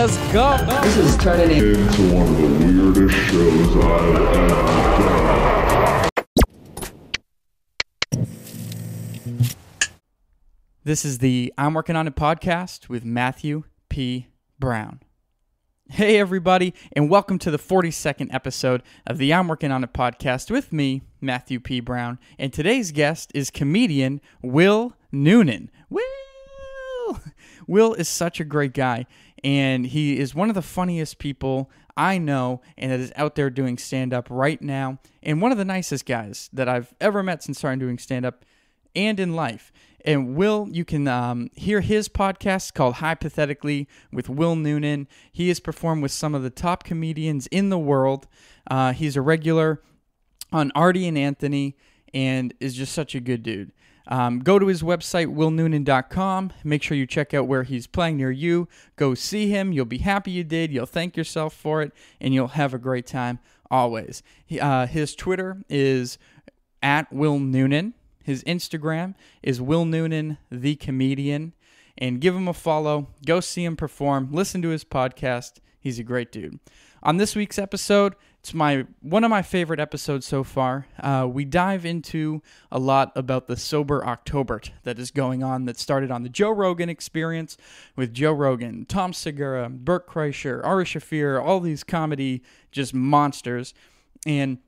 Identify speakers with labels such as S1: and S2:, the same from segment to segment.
S1: Let's go.
S2: This is turning into one of the weirdest shows I've ever done.
S1: This is the I'm Working on It podcast with Matthew P. Brown. Hey, everybody, and welcome to the 42nd episode of the I'm Working on It podcast with me, Matthew P. Brown. And today's guest is comedian Will Noonan. Will is such a great guy, and he is one of the funniest people I know and that is out there doing stand-up right now, and one of the nicest guys that I've ever met since starting doing stand-up and in life. And Will, you can hear his podcast called Hypothetically with Will Noonan. He has performed with some of the top comedians in the world. He's a regular on Artie and Anthony and is just such a good dude. Go to his website, willnoonan.com. Make sure you check out where he's playing near you. Go see him. You'll be happy you did. You'll thank yourself for it, and you'll have a great time always. His Twitter is at Will Noonan. His Instagram is Will Noonan, the comedian. And give him a follow. Go see him perform. Listen to his podcast. He's a great dude. On this week's episode, it's one of my favorite episodes so far. We dive into a lot about the sober OctoberT that is going on, that started on the Joe Rogan Experience with Joe Rogan, Tom Segura, Bert Kreischer, Ari Shaffir, all these comedy just monsters. And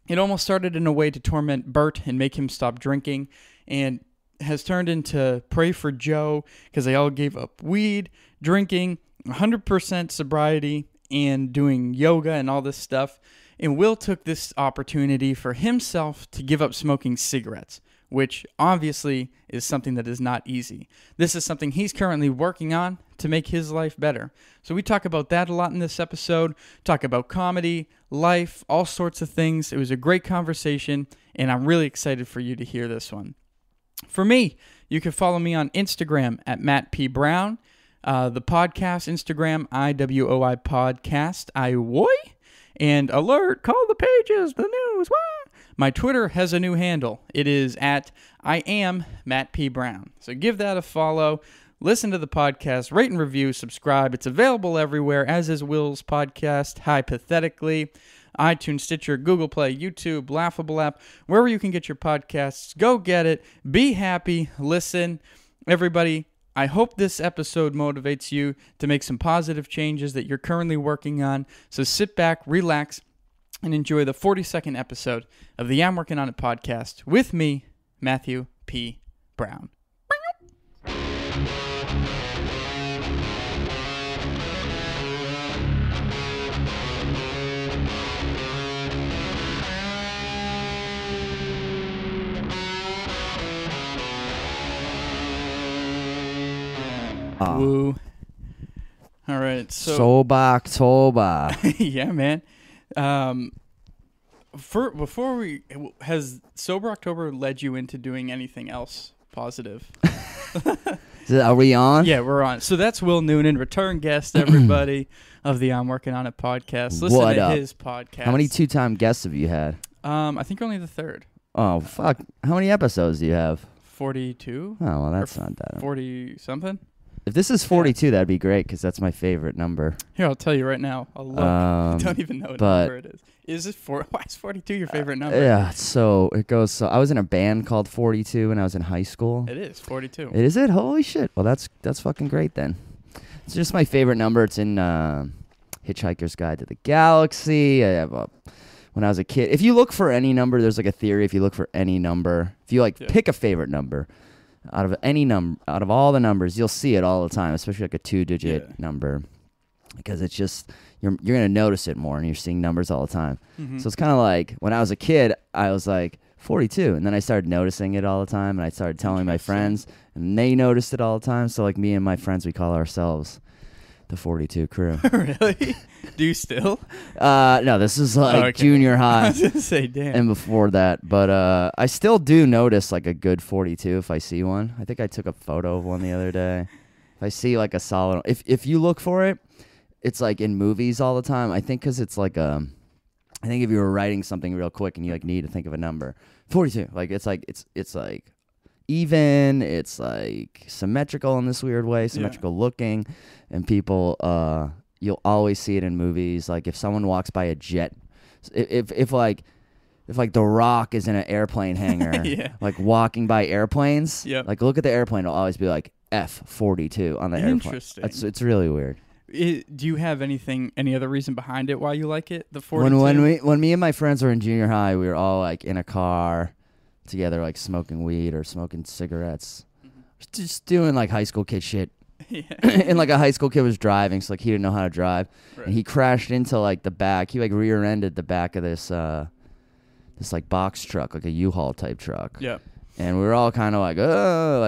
S1: it almost started in a way to torment Bert and make him stop drinking, and has turned into Pray for Joe because they all gave up weed, drinking, 100% sobriety, and doing yoga and all this stuff. And Will took this opportunity for himself to give up smoking cigarettes, which obviously is something that is not easy. This is something he's currently working on to make his life better. So we talk about that a lot in this episode, talk about comedy, life, all sorts of things. It was a great conversation, and I'm really excited for you to hear this one. For me, you can follow me on Instagram at Matt P. Brown. The podcast Instagram, IWOI Podcast, and alert, call the pages, the news, wah! My Twitter has a new handle. It is at I am Matt P. Brown. So give that a follow, listen to the podcast, rate and review, subscribe. It's available everywhere, as is Will's podcast, Hypothetically, iTunes, Stitcher, Google Play, YouTube, Laughable app, wherever you can get your podcasts. Go get it. Be happy. Listen. Everybody, I hope this episode motivates you to make some positive changes that you're currently working on. So sit back, relax, and enjoy the 42nd episode of the I'm Working on It podcast with me, Matthew P. Brown. Woo. All right.
S3: Sober October.
S1: Yeah, man. Has Sober October led you into doing anything else positive?
S3: Are we on?
S1: Yeah, we're on. So that's Will Noonan, return guest, everybody, of the I'm Working on It podcast. Listen
S3: What
S1: to
S3: up?
S1: his podcast.
S3: How many two-time guests have you had?
S1: I think only the third.
S3: Oh, fuck. How many episodes do you have?
S1: 42?
S3: Oh, well, that's not that.
S1: 40-something?
S3: If this is 42, that'd be great, because that's my favorite number.
S1: Here, I'll tell you right now. I'll look. I don't even know what number it is. Why is 42 your favorite number?
S3: Yeah, so it goes. So I was in a band called 42 when I was in high school.
S1: It is 42.
S3: Is it? Holy shit. Well, that's fucking great then. It's just my favorite number. It's in Hitchhiker's Guide to the Galaxy. I have when I was a kid. If you look for any number, there's like a theory. If you look for any number, if you pick a favorite number out of all the numbers, you'll see it all the time, especially like a 2-digit number, because it's just you're gonna notice it more, and you're seeing numbers all the time. Mm-hmm. So it's kind of like when I was a kid, I was like 42, and then I started noticing it all the time, and I started telling my friends, and they noticed it all the time. So like me and my friends, we call ourselves the 42 crew.
S1: Really? Do you still?
S3: No, this is like junior high.
S1: I was gonna say, damn.
S3: And before that, but I still do notice like a good 42 if I see one. I think I took a photo of one the other day. If I see like a solid, if you look for it, it's like in movies all the time. I think because it's like I think if you were writing something real quick and you like need to think of a number, 42. Like it's like even. It's like symmetrical in this weird way, symmetrical looking, and people you'll always see it in movies. Like if someone walks by a jet, if like The Rock is in an airplane hangar, like walking by airplanes, like look at the airplane, it'll always be like F-42 on the airplane.
S1: Interesting.
S3: It's really weird.
S1: Do you have any other reason behind it why you like it? The 42?
S3: When me and my friends were in junior high, we were all like in a car together, like smoking weed or smoking cigarettes, just doing like high school kid shit. And like a high school kid was driving, so like he didn't know how to drive, and he crashed into like the back. He like rear-ended the back of this like box truck, like a U-Haul type truck. Yeah. And we were all kind of like, oh,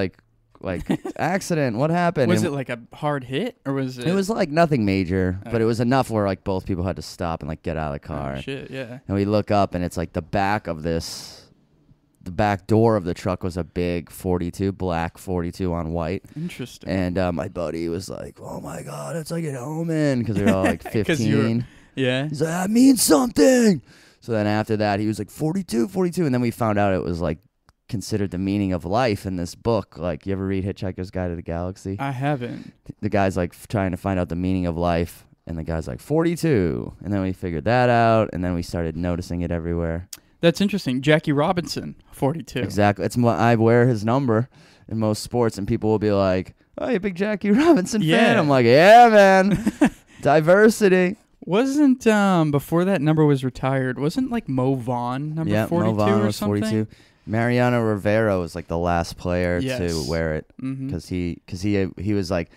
S3: like accident. What happened?
S1: Was it like a hard hit, or was it?
S3: It was like nothing major, but it was enough where like both people had to stop and like get out of the car.
S1: Oh, shit, yeah.
S3: And we look up, and it's like the back door of the truck was a big 42, black 42 on white.
S1: Interesting.
S3: And my buddy was like, "Oh my god, it's like an omen," because we were all like 15.
S1: Yeah.
S3: He's like, "That means something." So then after that, he was like 42, 42, and then we found out it was like considered the meaning of life in this book. Like, you ever read Hitchhiker's Guide to the Galaxy?
S1: I haven't.
S3: The guy's like trying to find out the meaning of life, and the guy's like 42, and then we figured that out, and then we started noticing it everywhere.
S1: That's interesting. Jackie Robinson, 42.
S3: Exactly. It's I wear his number in most sports, and people will be like, "Oh, you a big Jackie Robinson fan?" I'm like, "Yeah, man." Diversity.
S1: Wasn't before that number was retired? Wasn't like Mo Vaughn number 42
S3: Mo Vaughn
S1: or
S3: was
S1: something?
S3: 42. Mariano Rivera was like the last player to wear it because he was like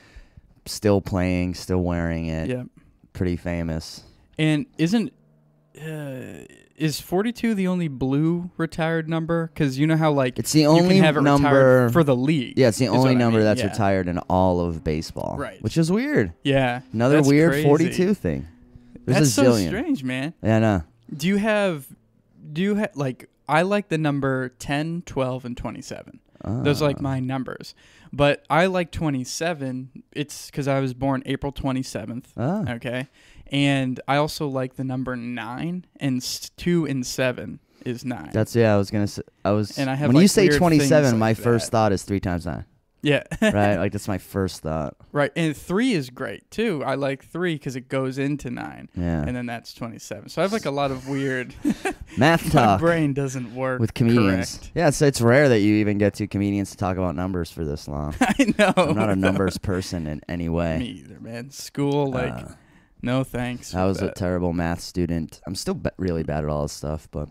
S3: still playing, still wearing it. Yeah, pretty famous.
S1: And is 42 the only blue retired number? Because you know how like
S3: it's the only
S1: you can have it
S3: number
S1: for the league.
S3: Yeah, it's the only number that's retired in all of baseball.
S1: Right,
S3: which is weird.
S1: Yeah,
S3: another
S1: that's
S3: weird
S1: crazy.
S3: 42 thing. There's
S1: that's
S3: a zillion.
S1: So strange, man.
S3: Yeah, I know.
S1: Do you have like, I like the number 10, 12, and 27. Those are like my numbers. But I like 27. It's because I was born April 27th. Okay. And I also like the number 9, and 2 and 7 is 9.
S3: I was going to say, and I have when
S1: like
S3: you say 27, my
S1: like
S3: first thought is 3 times 9.
S1: Yeah.
S3: Right? Like, that's my first thought.
S1: Right. And 3 is great, too. I like 3 because it goes into 9.
S3: Yeah.
S1: And then that's 27. So I have like a lot of weird...
S3: math talk.
S1: My brain doesn't work
S3: with comedians.
S1: Correct.
S3: Yeah, it's rare that you even get 2 comedians to talk about numbers for this long.
S1: I know.
S3: I'm not a numbers person in any way.
S1: Me either, man. School, like, no thanks.
S3: I was a terrible math student. I'm still really bad at all this stuff, but...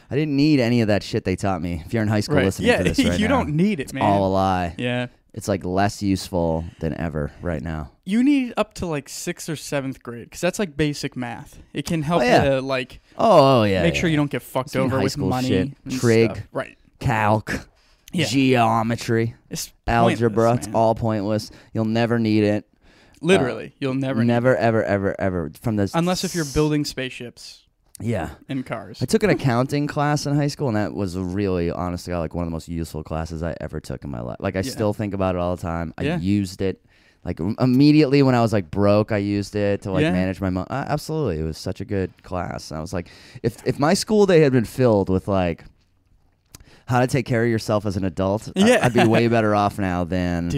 S3: I didn't need any of that shit they taught me. If you're in high school listening to this right now.
S1: You don't need it, man.
S3: It's all a lie.
S1: Yeah.
S3: It's like less useful than ever right now.
S1: You need up to like 6th or 7th grade because that's like basic math. It can help you to like make sure you don't get fucked over with money.
S3: Shit. Trig,
S1: stuff. Right.
S3: Calc, geometry, algebra. It's all pointless. You'll never need it.
S1: Literally, you'll never
S3: ever from this.
S1: Unless if you're building spaceships.
S3: Yeah.
S1: In cars.
S3: I took an accounting class in high school, and that was really, honestly, like one of the most useful classes I ever took in my life. Like, I still think about it all the time. I used it. Like, immediately when I was, like, broke, I used it to, like, manage my money. Absolutely. It was such a good class. And I was like, if my school day had been filled with, like, how to take care of yourself as an adult, I'd be way better off now than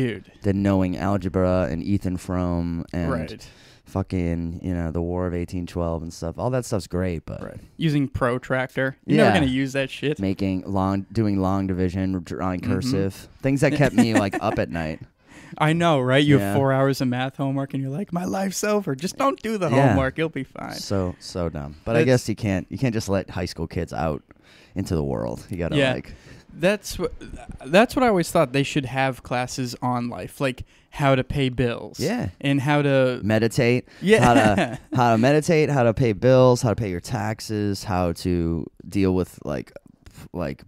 S3: knowing algebra and Ethan Frome and... Fucking, the War of 1812 and stuff. All that stuff's great, but
S1: using protractor, you're never gonna use that shit.
S3: Doing long division, drawing cursive, things that kept me like up at night.
S1: I know, right? You have 4 hours of math homework, and you're like, my life's over. Just don't do the homework; you'll be fine.
S3: So dumb. But I guess you can't just let high school kids out into the world. You gotta like.
S1: That's what I always thought. They should have classes on life, like how to pay bills. Yeah. And how to
S3: meditate. Yeah. How to meditate, how to pay bills, how to pay your taxes, how to deal with like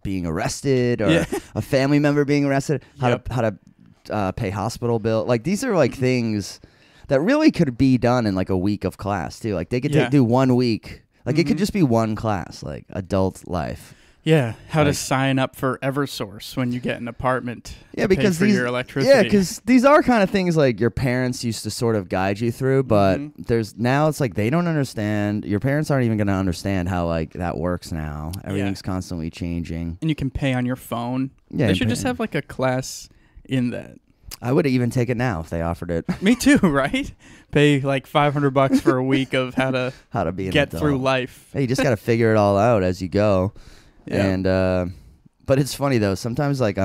S3: being arrested or a family member being arrested, how to pay hospital bill. Like, these are like things that really could be done in like a week of class too. Like, they could do 1 week. Like, it could just be one class, like adult life.
S1: Yeah, how to
S3: Like-
S1: sign up for Eversource when you get an apartment.
S3: Yeah,
S1: to
S3: because
S1: pay for
S3: these,
S1: your electricity.
S3: yeah, because these are kind of things like your parents used to sort of guide you through, but there's now it's like they don't understand. Your parents aren't even going to understand how like that works now. Everything's constantly changing,
S1: and you can pay on your phone.
S3: Yeah,
S1: they
S3: and
S1: should
S3: pay-
S1: just have like a class in that.
S3: I would even take it now if they offered it.
S1: Me too, right? Pay like $500 for a week of how to
S3: How to be an
S1: get
S3: adult.
S1: through life.
S3: Hey, you just got to figure it all out as you go.
S1: Yeah.
S3: And but it's funny though. Sometimes like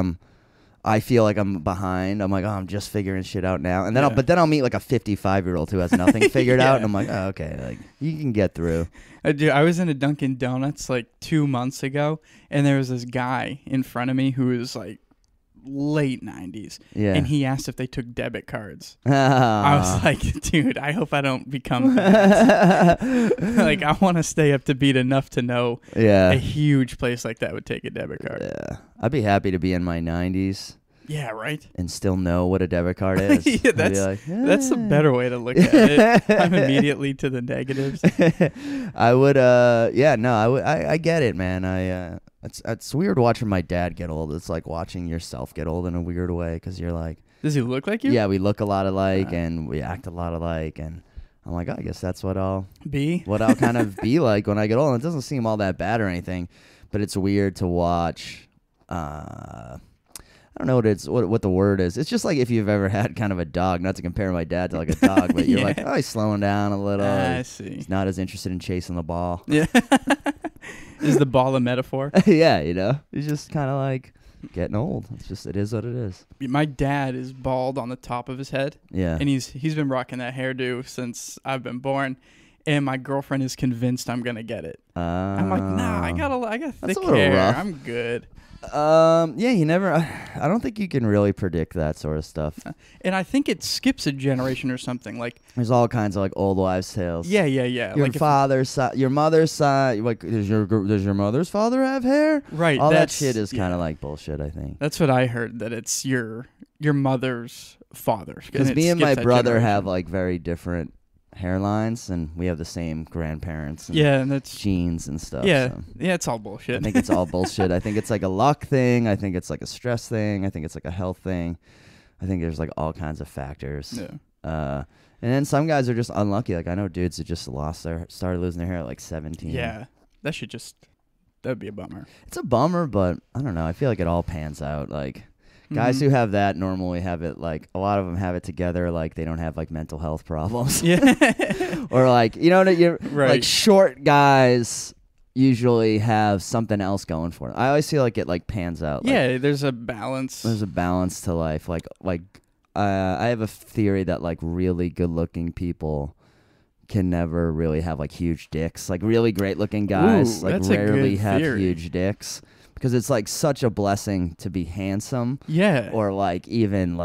S3: I feel like I'm behind. I'm like, oh, I'm just figuring shit out now. And then I'll meet like a 55-year-old who has nothing figured out, and I'm like, oh, okay, like you can get through.
S1: I was in a Dunkin' Donuts like 2 months ago, and there was this guy in front of me who was like late 90s.
S3: Yeah.
S1: And he asked if they took debit cards. I was like, dude, I hope I don't become that. Like, I want to stay up to beat enough to know a huge place like that would take a debit card.
S3: Yeah. I'd be happy to be in my 90s.
S1: Yeah, right?
S3: And still know what a debit card is.
S1: Yeah, that's a better way to look at it. I'm immediately to the negatives.
S3: I would, I get it, man. It's weird watching my dad get old. It's like watching yourself get old in a weird way because you're like,
S1: does he look like you?
S3: Yeah, we look a lot alike and we act a lot alike, and I'm like, I guess that's what I'll kind of be like when I get old. And it doesn't seem all that bad or anything, but it's weird to watch. I don't know what the word is. It's just like if you've ever had kind of a dog, not to compare my dad to like a dog, but you're like, oh, he's slowing down a little.
S1: I see.
S3: He's not as interested in chasing the ball.
S1: Yeah. Is the ball a metaphor?
S3: Yeah, he's just kind of like getting old. It is what it is.
S1: My dad is bald on the top of his head.
S3: Yeah.
S1: And he's been rocking that hairdo since I've been born. And my girlfriend is convinced I'm gonna get it. I'm like, nah, I got thick hair.
S3: Rough.
S1: I'm good.
S3: Yeah, you never. I don't think you can really predict that sort of stuff.
S1: And I think it skips a generation or something. Like,
S3: there's all kinds of like old wives' tales.
S1: Yeah.
S3: Your father's side, your mother's side. Like, does your mother's father have hair?
S1: Right.
S3: All that shit is kind of like bullshit. I think
S1: that's what I heard. That it's your mother's father.
S3: Because me and my brother have like very different hairlines, and we have the same grandparents and
S1: that's
S3: genes and stuff.
S1: Yeah,
S3: so.
S1: Yeah, it's all bullshit.
S3: I think it's all bullshit. I think it's like a luck thing. I think it's like a stress thing. I think it's like a health thing. I think there's like all kinds of factors.
S1: Yeah.
S3: And then some guys are just unlucky. Like I know dudes that just started losing their hair at like 17.
S1: Yeah, that'd be a bummer.
S3: It's a bummer, but I don't know. I feel like it all pans out. Like guys who have that normally have it, like a lot of them have it together, like they don't have like mental health problems.
S1: Yeah.
S3: Or like, right. Like short guys usually have something else going for them. I always feel like it like pans out.
S1: Yeah, there's a balance.
S3: There's a balance to life. I have a theory that like really good looking people can never really have like huge dicks. Like really great looking guys rarely have huge dicks. Because it's like such a blessing to be handsome, or like even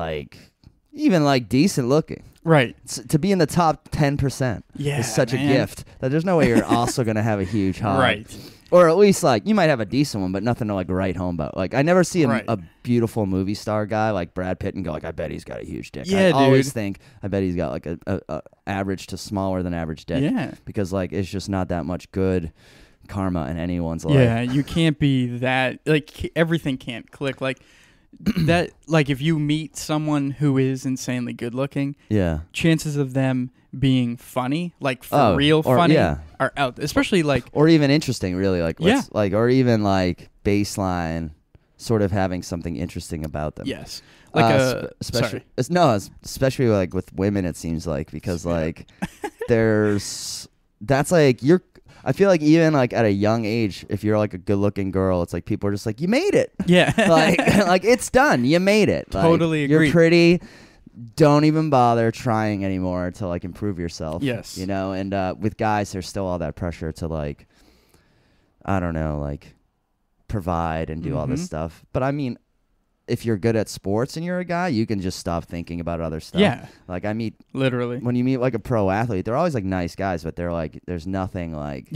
S3: decent looking,
S1: right?
S3: To be in the top 10%, is such a gift that there's no way you're also gonna have a huge hog,
S1: right?
S3: Or at least like you might have a decent one, but nothing to like write home about. Like I never see a beautiful movie star guy like Brad Pitt and go like, I bet he's got a huge dick. I always think I bet he's got like a average to smaller than average dick.
S1: Yeah, because
S3: like it's just not that much good karma in anyone's life.
S1: Yeah, you can't be that, like everything can't click like that. Like if you meet someone who is insanely good looking, chances of them being funny, like for real funny, are out. Especially like,
S3: or even interesting, really. Like or even like baseline, sort of having something interesting about them.
S1: Yes, like
S3: especially like with women, it seems like, because like that's like I feel like even like at a young age, if you're like a good-looking girl, it's like people are just like, you made it.
S1: Yeah.
S3: like it's done. You made it.
S1: Totally agree.
S3: You're pretty. Don't even bother trying anymore to like improve yourself.
S1: Yes.
S3: And with guys, there's still all that pressure to like, I don't know, like provide and do all this stuff. But I mean, if you're good at sports and you're a guy, you can just stop thinking about other stuff.
S1: Yeah.
S3: Like I meet
S1: literally
S3: when you meet like a pro athlete, they're always like nice guys, but they're like there's nothing like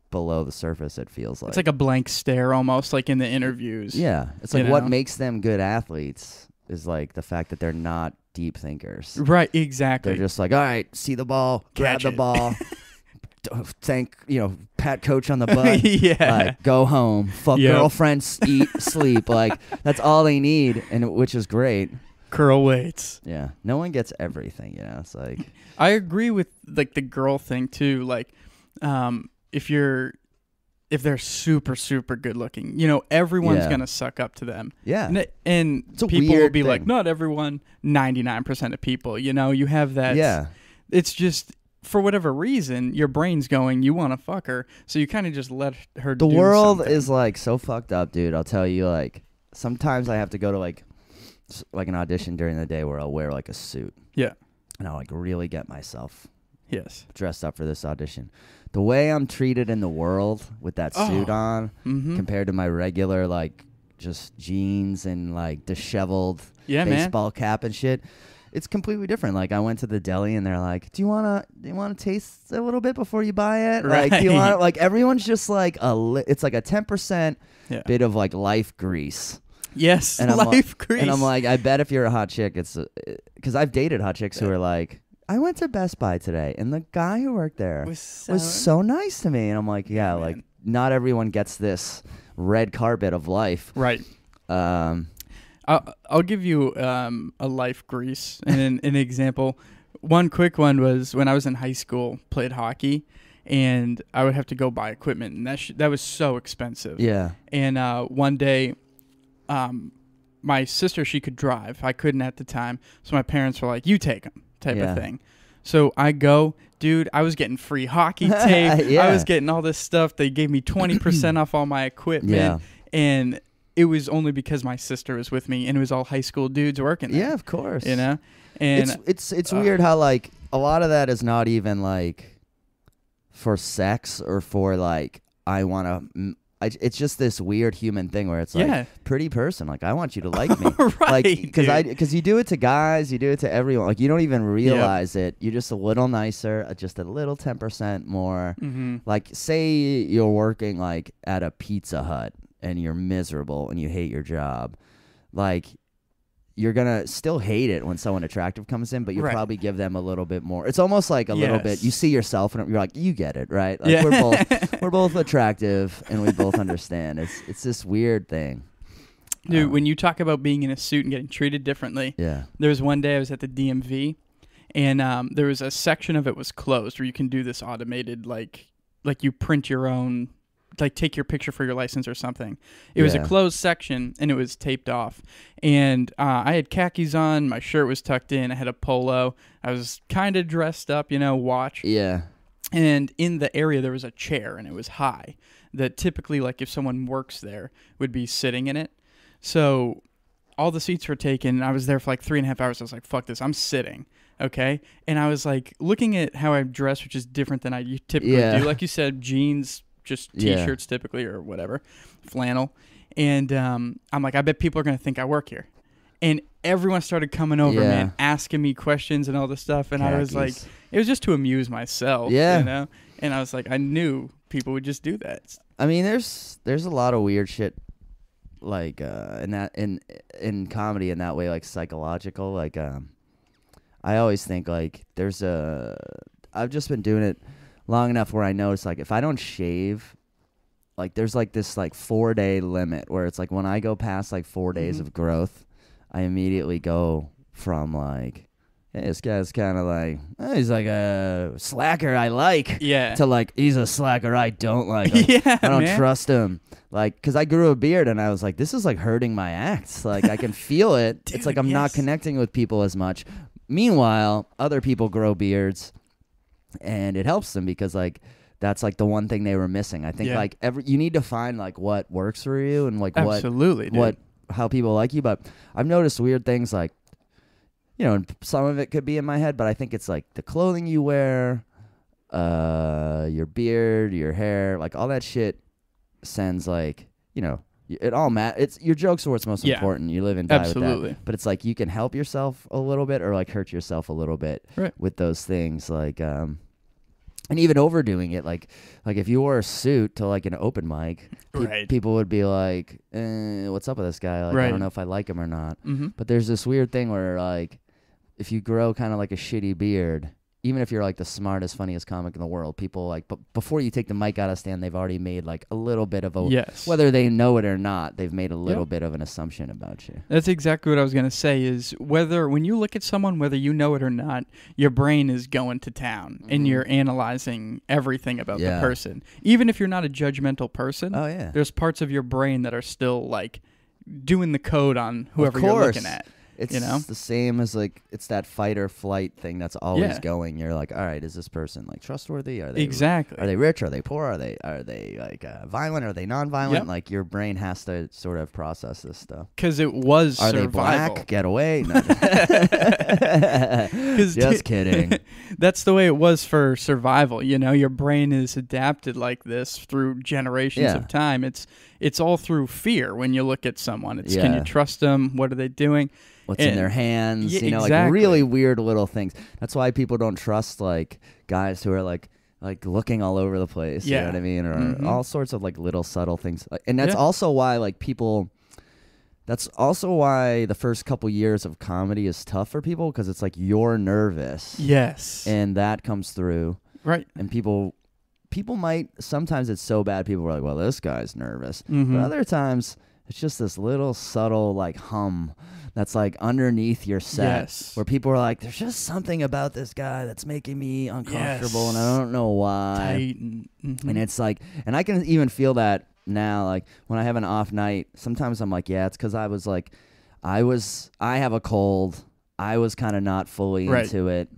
S3: below the surface. It feels like
S1: it's like a blank stare almost, like in the interviews.
S3: Yeah, it's like what makes them good athletes is like the fact that they're not deep thinkers.
S1: Right. Exactly.
S3: They're just like, all right, see the ball, grab the ball, pat coach on the butt.
S1: Yeah.
S3: Like, go home, fuck
S1: Yep.
S3: girlfriends, eat, sleep. Like, that's all they need, which is great.
S1: Curl weights.
S3: Yeah. No one gets everything, It's like,
S1: I agree with like the girl thing too. Like, if they're super, super good looking, everyone's
S3: Yeah.
S1: going to suck up to them.
S3: yeah.
S1: And
S3: It's a
S1: people will
S3: weird
S1: be like,
S3: thing.
S1: not everyone, 99% of people, you have that.
S3: Yeah.
S1: It's just, for whatever reason, your brain's going, you want to fuck her. So you kind of just let her
S3: The
S1: do
S3: world
S1: something.
S3: is like so fucked up, dude. I'll tell you, like, sometimes I have to go to like an audition during the day where I'll wear like a suit.
S1: Yeah.
S3: And I'll like really get myself
S1: Yes.
S3: dressed up for this audition. The way I'm treated in the world with that suit on compared to my regular like just jeans and like disheveled baseball cap and shit, it's completely different. Like I went to the deli and they're like, "Do you wanna taste a little bit before you buy it?"
S1: Right.
S3: Like, do you want like everyone's just like it's like a 10%
S1: Yeah.
S3: bit of like life grease.
S1: Yes.
S3: And I'm
S1: Life grease.
S3: And I'm like, I bet if you're a hot chick, it's because I've dated hot chicks who are like, I went to Best Buy today, and the guy who worked there was so nice to me. And I'm like, yeah, like not everyone gets this red carpet of life.
S1: Right. I'll give you a life grease and an example. One quick one was when I was in high school, played hockey, and I would have to go buy equipment, and that was so expensive.
S3: Yeah.
S1: And one day, my sister, she could drive. I couldn't at the time, so my parents were like, "You take them," type of thing. So I go, dude. I was getting free hockey tape.
S3: Yeah.
S1: I was getting all this stuff. They gave me 20% off all my equipment, and it was only because my sister was with me, and it was all high school dudes working there.
S3: Yeah, of course.
S1: And
S3: it's weird how like a lot of that is not even like for sex or for like I want to. It's just this weird human thing where it's like pretty person. Like I want you to like me,
S1: right?
S3: Because you do it to guys, you do it to everyone. Like you don't even realize it. You're just a little nicer, just a little 10% more.
S1: Mm-hmm.
S3: Like say you're working like at a Pizza Hut and you're miserable and you hate your job, like you're gonna still hate it when someone attractive comes in, but you probably give them a little bit more. It's almost like a little bit. You see yourself and you're like, you get it, right? Like we're both attractive and we both understand. It's this weird thing.
S1: Dude, when you talk about being in a suit and getting treated differently, there was one day I was at the DMV, and there was a section of it was closed where you can do this automated like you print your own. Like take your picture for your license or something. It was a closed section and it was taped off. And I had khakis on. My shirt was tucked in. I had a polo. I was kind of dressed up, watch.
S3: Yeah.
S1: And in the area there was a chair and it was high. That typically, like if someone works there, would be sitting in it. So all the seats were taken. And I was there for like 3.5 hours. I was like, fuck this. I'm sitting. Okay. And I was like looking at how I dress, which is different than I typically do. Like you said, jeans, just T-shirts typically or whatever, flannel. And I'm like, I bet people are going to think I work here. And everyone started coming over, man, asking me questions and all this stuff. And I was like, it was just to amuse myself, And I was like, I knew people would just do that.
S3: I mean, there's a lot of weird shit like in comedy in that way, like psychological. Like I always think like I've just been doing it long enough where I notice like if I don't shave, like there's like this like 4-day limit where it's like when I go past like 4 days of growth, I immediately go from like, hey, this guy's kind of like, he's like a slacker I like, to like he's a slacker I don't like. I don't trust him. Like, because I grew a beard and I was like, this is like hurting my act. Like I can feel it. Dude, it's like I'm not connecting with people as much. Meanwhile, other people grow beards. And it helps them because like that's like the one thing they were missing. I think like you need to find like what works for you and like how people like you. But I've noticed weird things like, and some of it could be in my head, but I think it's like the clothing you wear, your beard, your hair, like all that shit sends like, it all it's your jokes are what's most important. You live and die with that. But it's like you can help yourself a little bit or like hurt yourself a little bit with those things. Like and even overdoing it, like if you wore a suit to like an open mic, people would be like, what's up with this guy? Like I don't know if I like him or not. But there's this weird thing where like if you grow kind of like a shitty beard, even if you're like the smartest, funniest comic in the world, people like, but before you take the mic out of stand, they've already made like a little bit of a, whether they know it or not, they've made a little bit of an assumption about you.
S1: That's exactly what I was going to say is when you look at someone, whether you know it or not, your brain is going to town and you're analyzing everything about the person. Even if you're not a judgmental person, there's parts of your brain that are still like doing the code on whoever you're looking at.
S3: It's the same as like it's that fight or flight thing that's always going. You're like, all right, is this person like trustworthy? Are they Are they rich? Are they poor? Are they like violent? Are they non-violent? Like your brain has to sort of process this stuff.
S1: Because it was
S3: Are
S1: survival.
S3: they black? Get away! No, just kidding.
S1: That's the way it was for survival. You know, your brain is adapted like this through generations of time. It's all through fear when you look at someone. It's can you trust them? What are they doing?
S3: What's in their hands, like really weird little things. That's why people don't trust like guys who are like looking all over the place. You know what I mean? Or all sorts of like little subtle things. And that's also why like people. That's also why the first couple years of comedy is tough for people because it's like you're nervous.
S1: Yes.
S3: And that comes through.
S1: Right.
S3: And people might sometimes it's so bad people are like, well, this guy's nervous. But other times it's just this little subtle like hum that's like underneath your set where people are like, there's just something about this guy that's making me uncomfortable and I don't know why. And it's like, and I can even feel that now, like when I have an off night, sometimes I'm like, it's because I was like, I have a cold. I was kind of not fully into it.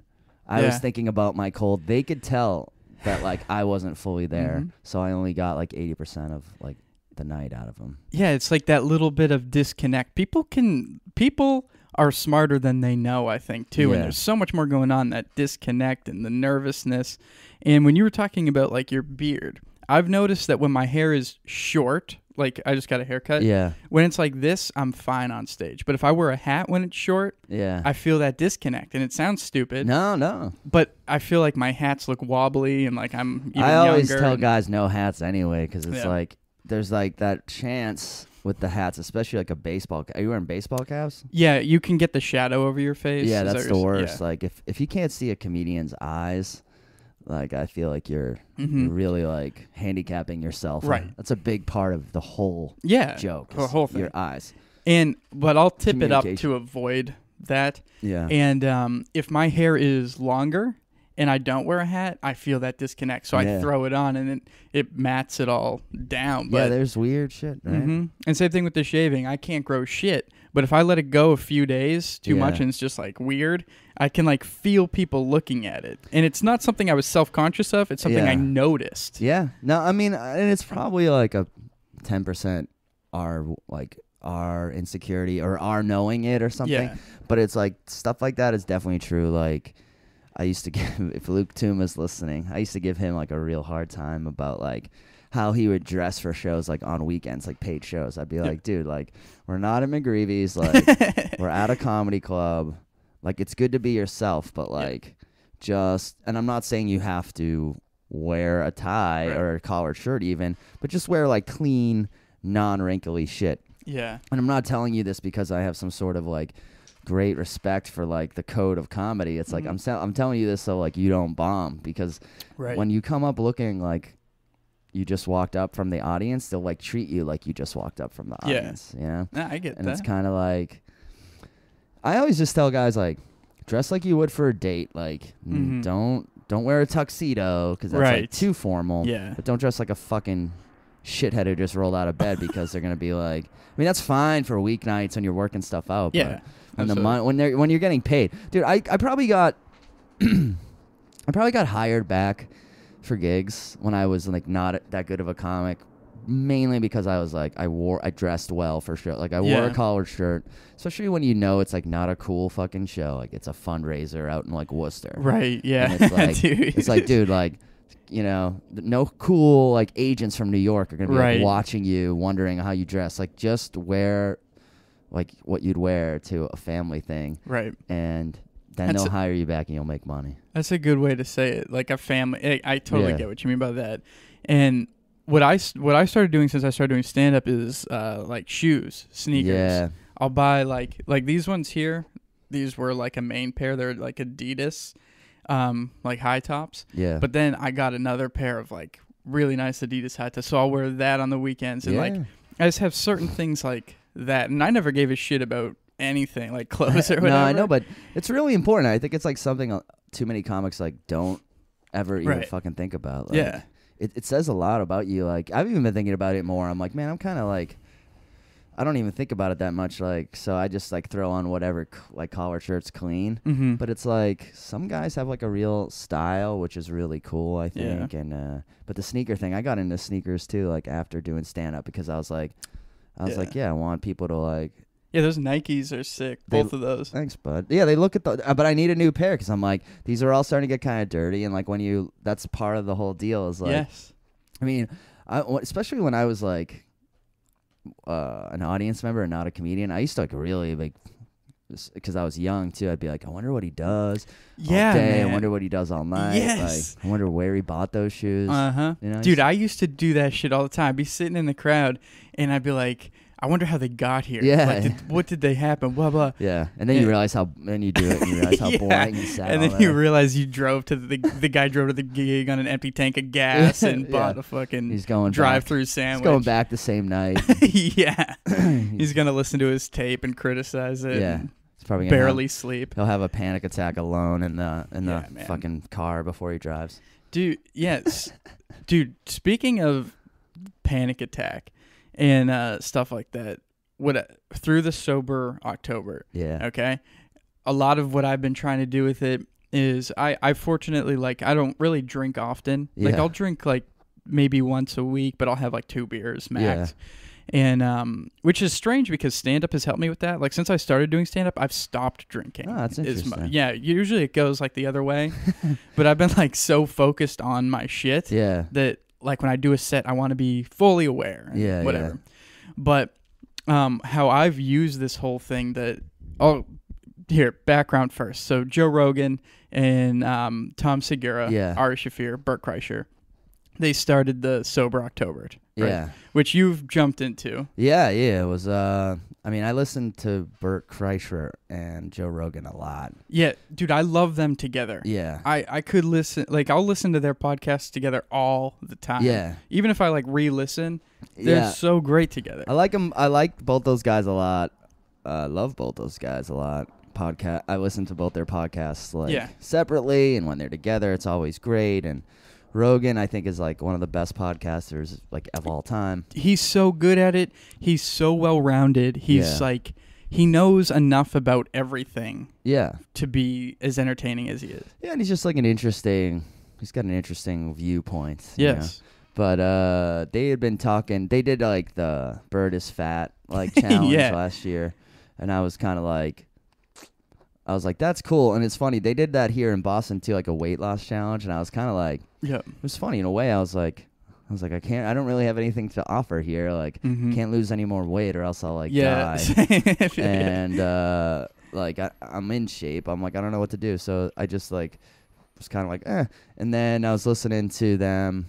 S3: I was thinking about my cold. They could tell that like I wasn't fully there. So I only got like 80% of like the night out of them. Yeah,
S1: it's like that little bit of disconnect. People are smarter than they know, I think, too. And there's so much more going on, that disconnect and the nervousness. And when you were talking about like your beard, I've noticed that when my hair is short, like I just got a haircut. When it's like this, I'm fine on stage. But if I wear a hat when it's short, I feel that disconnect. And it sounds stupid.
S3: No.
S1: But I feel like my hats look wobbly and like I'm even
S3: I always
S1: younger
S3: tell guys no hats anyway because it's like there's like that chance with the hats, especially like a baseball cap. Are you wearing baseball caps?
S1: Yeah, you can get the shadow over your face.
S3: Yeah, that's the worst. Like if you can't see a comedian's eyes, like I feel like you're really like handicapping yourself.
S1: Right.
S3: That's a big part of the whole joke.
S1: The whole thing.
S3: Your eyes.
S1: But I'll tip it up to avoid that.
S3: Yeah.
S1: And if my hair is longer and I don't wear a hat, I feel that disconnect. So I throw it on and it mats it all down. But,
S3: there's weird shit, right?
S1: And same thing with the shaving. I can't grow shit. But if I let it go a few days too much and it's just like weird, I can like feel people looking at it. And it's not something I was self-conscious of. It's something I noticed.
S3: Yeah. No, I mean, and it's probably like a 10% our insecurity or our knowing it or something.
S1: Yeah.
S3: But it's like stuff like that is definitely true. Like I used to give, if Luke Toom is listening, I used to give him like a real hard time about like how he would dress for shows like on weekends, like paid shows. I'd be like, dude, like we're not at McGreevy's, like we're at a comedy club. Like it's good to be yourself, but like and I'm not saying you have to wear a tie or a collared shirt even, but just wear like clean, non-wrinkly shit.
S1: Yeah.
S3: And I'm not telling you this because I have some sort of like great respect for like the code of comedy. It's like I'm telling you this so like you don't bomb because when you come up looking like you just walked up from the audience, they'll like treat you like you just walked up from the audience. You know?
S1: I get that.
S3: And it's kind of like I always just tell guys like dress like you would for a date. Like don't wear a tuxedo because that's like too formal.
S1: Yeah.
S3: But don't dress like a fucking shithead who just rolled out of bed because they're gonna be like. I mean that's fine for weeknights when you're working stuff out.
S1: Yeah.
S3: But when you're getting paid, dude, I probably got hired back for gigs when I was like not that good of a comic, mainly because I was like I dressed well for sure. Like I wore a collared shirt, especially when you know it's like not a cool fucking show. Like it's a fundraiser out in like Worcester.
S1: Right. Yeah.
S3: And it's like it's like dude, like you know, no cool like agents from New York are gonna be like watching you, wondering how you dress. Like just wear like what you'd wear to a family thing.
S1: Right.
S3: And then they'll hire you back and you'll make money.
S1: That's a good way to say it. Like a family. I totally get what you mean by that. And what I started doing since I started doing stand-up is like shoes, sneakers. Yeah. I'll buy like these ones here. These were like a main pair. They're like Adidas. like high tops.
S3: Yeah.
S1: But then I got another pair of like really nice Adidas high tops, so I'll wear that on the weekends. And like I just have certain things like that, and I never gave a shit about anything like clothes or whatever.
S3: No, I know, but it's really important. I think it's like something too many comics like don't ever even fucking think about. Like,
S1: yeah.
S3: It says a lot about you. Like, I've even been thinking about it more. I'm like, man, I'm kind of like, I don't even think about it that much. Like, so I just like throw on whatever like collar shirt's clean.
S1: Mm-hmm.
S3: But it's like some guys have like a real style, which is really cool, I think.
S1: Yeah.
S3: And but the sneaker thing, I got into sneakers too, like after doing stand up, because I was like, I want people to like.
S1: Yeah, those Nikes are sick. Both of those.
S3: Thanks, bud. Yeah, they look at the. But I need a new pair because I'm like, these are all starting to get kind of dirty, and like when you, that's part of the whole deal. Is like,
S1: yes.
S3: I mean, especially when I was like an audience member and not a comedian, I used to like really like, because I was young too. I'd be like, I wonder what he does.
S1: Yeah,
S3: all day.
S1: man.
S3: I wonder what he does all night.
S1: Yes.
S3: Like, I wonder where he bought those shoes.
S1: Uh-huh.
S3: You know,
S1: dude, I used to do that shit all the time. I'd be sitting in the crowd, and I'd be like, I wonder how they got here.
S3: Yeah.
S1: Like, what did they happen? Blah, blah.
S3: Yeah. And then you realize then you do it, and you realize how boring and sad.
S1: And then you realize you drove to the guy drove to the gig on an empty tank of gas and bought a fucking drive-through sandwich.
S3: He's going back the same night.
S1: Yeah. He's going to listen to his tape and criticize it.
S3: Yeah. He's probably
S1: barely sleep.
S3: He'll have a panic attack alone in the fucking car before he drives.
S1: Dude, yes. Dude, speaking of panic attack and stuff like that, through the sober October.
S3: Yeah.
S1: Okay. A lot of what I've been trying to do with it is I fortunately, like, I don't really drink often.
S3: Yeah.
S1: Like, I'll drink like maybe once a week, but I'll have like 2 beers max. Yeah. And which is strange because stand-up has helped me with that. Like, since I started doing stand-up, I've stopped drinking.
S3: Oh, that's interesting.
S1: Yeah, usually it goes like the other way. But I've been like so focused on my shit that like when I do a set, I want to be fully aware. And whatever. Yeah. But how I've used this whole thing here, background first. So Joe Rogan and Tom Segura, Ari Shaffir, Bert Kreischer, they started the Sober OctoberT. Right?
S3: Yeah.
S1: Which you've jumped into.
S3: Yeah. It was, I mean, I listened to Bert Kreischer and Joe Rogan a lot. Yeah.
S1: Dude, I love them together.
S3: Yeah.
S1: I could listen, like, I'll listen to their podcasts together all the time.
S3: Yeah.
S1: Even if I, like, re-listen, they're so great together.
S3: I like them. I like both those guys a lot. I love both those guys a lot. I listen to both their podcasts, like, separately, and when they're together, it's always great. And Rogan, I think, is like one of the best podcasters like of all time. He's
S1: so good at it. He's so well-rounded. He's like, he knows enough about everything. Yeah. To be as entertaining as he is.
S3: Yeah, and he's just like he's got an interesting viewpoint.
S1: Yes.
S3: You know? But they had been talking. They did like the Bird is Fat like challenge last year, and I was kind of like, that's cool. And it's funny, they did that here in Boston too, like a weight loss challenge. And I was kind of like, it was funny in a way. I was like, I don't really have anything to offer here. Like, can't lose any more weight or else I'll like die. And like I'm in shape. I'm like, I don't know what to do. So I just like was kind of like, eh. And then I was listening to them.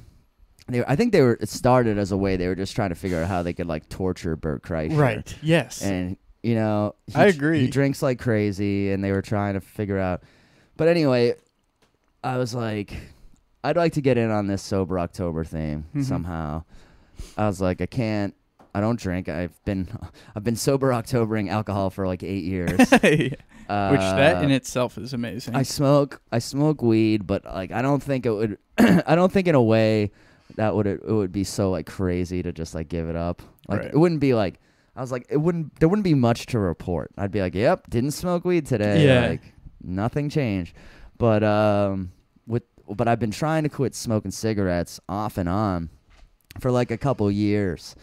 S3: I think it started as a way they were just trying to figure out how they could like torture Bert Kreischer.
S1: Right. Yes.
S3: And you know,
S1: I agree.
S3: He drinks like crazy, and they were trying to figure out. But anyway, I was like, I'd like to get in on this Sober October thing somehow. I was like, I don't drink. I've been sober Octobering alcohol for like 8 years.
S1: Which that in itself is amazing.
S3: I smoke weed, but like I don't think it would. I don't think in a way that it would be so like crazy to just like give it up. Like it wouldn't be like. I was like, there wouldn't be much to report. I'd be like, yep, didn't smoke weed today.
S1: Yeah.
S3: Like, nothing changed. But but I've been trying to quit smoking cigarettes off and on for like a couple years,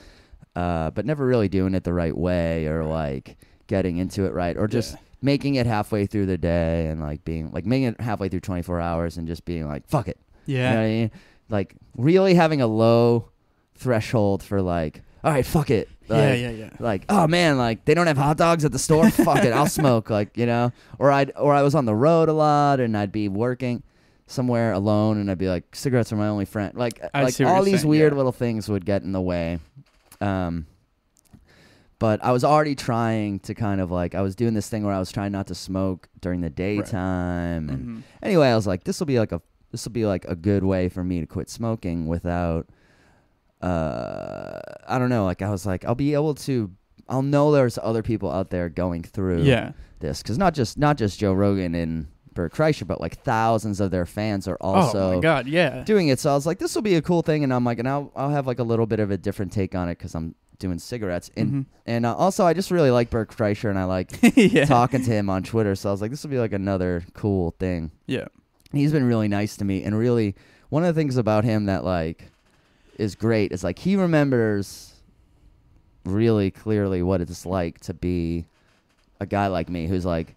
S3: but never really doing it the right way or like getting into it right or just making it halfway through the day and like making it halfway through 24 hours and just being like, fuck it.
S1: Yeah.
S3: You know what I mean? Like really having a low threshold for like, all right, fuck it. Like,
S1: yeah.
S3: Like, oh man, like they don't have hot dogs at the store. Fuck it, I'll smoke. Like, you know, or I was on the road a lot, and I'd be working somewhere alone, and I'd be like, cigarettes are my only friend. Like all these weird little things would get in the way. But But I was already trying to kind of like, I was doing this thing where I was trying not to smoke during the daytime. And anyway, I was like, this will be like a good way for me to quit smoking without, I don't know. Like I was like, I'll know there's other people out there going through this. Cause not just Joe Rogan and Bert Kreischer, but like thousands of their fans are also
S1: oh my God, yeah.
S3: doing it. So I was like, this will be a cool thing. And I'm like, and I'll have like a little bit of a different take on it. Cause I'm doing cigarettes. And also I just really like Bert Kreischer and I like talking to him on Twitter. So I was like, this will be like another cool thing.
S1: Yeah.
S3: And he's been really nice to me. And really one of the things about him that like is great is like he remembers really clearly what it's like to be a guy like me who's like,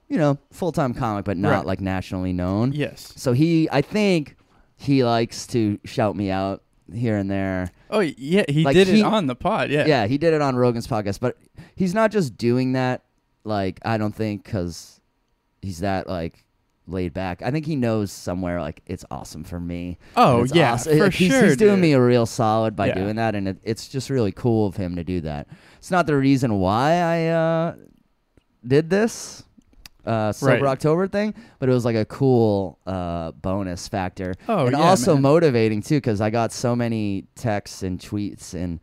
S3: you know, full-time comic, but not like nationally known.
S1: Yes.
S3: So I think he likes to shout me out here and there.
S1: Oh, yeah, he
S3: Like,
S1: did it on the pod, yeah.
S3: Yeah, he did it on Rogan's podcast, but he's not just doing that, like, I don't think, because he's that, like, laid back. I think he knows somewhere, like, it's awesome for me.
S1: Oh, yeah,
S3: awesome.
S1: for sure,
S3: He's doing
S1: dude.
S3: me a real solid by doing that, and it's just really cool of him to do that. It's not the reason why I did this Sober October thing, but it was like a cool bonus factor.
S1: Oh,
S3: and
S1: yeah,
S3: also
S1: man.
S3: motivating too, because I got so many texts and tweets and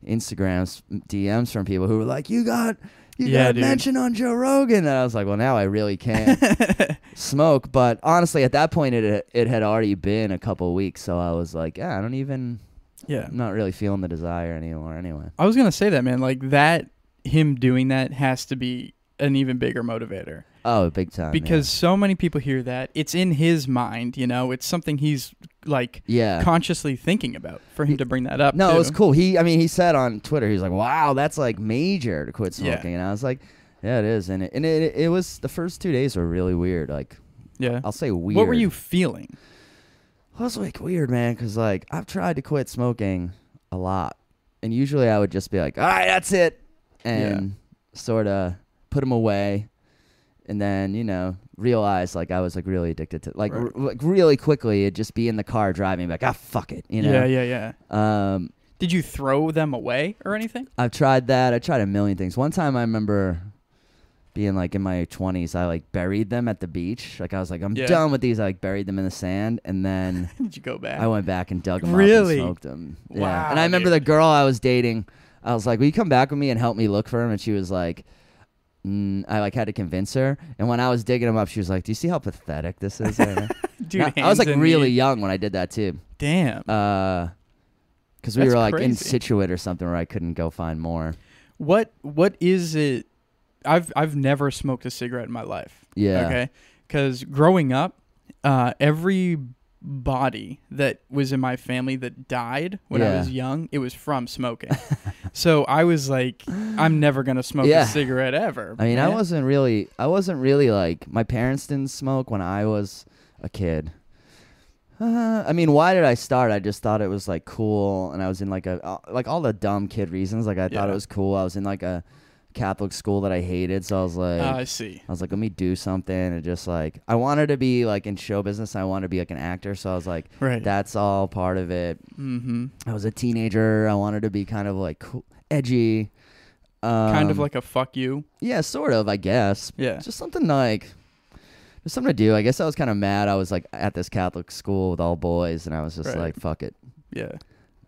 S3: Instagrams DMs from people who were like, you got
S1: dude.
S3: mentioned on Joe Rogan, and I was like, well, now I really can't smoke. But honestly, at that point it had already been a couple of weeks, so I was like, yeah, I'm not really feeling the desire anymore anyway.
S1: I was gonna say that, man, like that, him doing that has to be an even bigger motivator.
S3: Oh, big time.
S1: Because so many people hear that. It's in his mind, you know. It's something he's, like, consciously thinking about for him to bring that up,
S3: No,
S1: too.
S3: it was cool. He said on Twitter, he was like, wow, that's, like, major to quit smoking. And I was like, yeah, it is. And it was, the first 2 days were really weird. Like, I'll say weird.
S1: What were you feeling?
S3: It was, like, weird, man, because, like, I've tried to quit smoking a lot. And usually I would just be like, all right, that's it. And sort of put them away. And then, you know, realize like I was like really addicted to like like really quickly it'd just be in the car driving like, fuck it, you know.
S1: Yeah. Did you throw them away or anything?
S3: I've tried that. I tried a million things. One time I remember being like in my 20s, I like buried them at the beach. Like I was like, I'm done with these. I like buried them in the sand, and then
S1: did you go back?
S3: I went back and dug them
S1: really?
S3: up and smoked them. Yeah.
S1: Wow,
S3: and I remember the girl I was dating, I was like, will you come back with me and help me look for them? And she was like, I like had to convince her, and when I was digging them up, she was like, "Do you see how pathetic this is?"
S1: Dude,
S3: I was like really young when I did that too.
S1: Damn.
S3: Because we were like in Scituate or something where I couldn't go find more.
S1: What is it? I've never smoked a cigarette in my life.
S3: Yeah.
S1: Okay. Because growing up, everybody that was in my family that died when I was young, it was from smoking. So I was like, I'm never gonna smoke a cigarette ever.
S3: I mean, I wasn't really like, my parents didn't smoke when I was a kid. I mean, why did I start? I just thought it was like cool, and I was in like like all the dumb kid reasons. Like I thought it was cool. I was in like a Catholic school that I hated, so I was like,
S1: I see.
S3: I was like, let me do something, and just like I wanted to be like in show business. I wanted to be like an actor, so I was like, that's all part of it. Mm-hmm. I was a teenager. I wanted to be kind of like cool, edgy,
S1: kind of like a fuck you.
S3: Yeah, sort of. I guess.
S1: Yeah,
S3: just something like. There's something to do. I guess I was kind of mad. I was like at this Catholic school with all boys, and I was just like, fuck it.
S1: Yeah.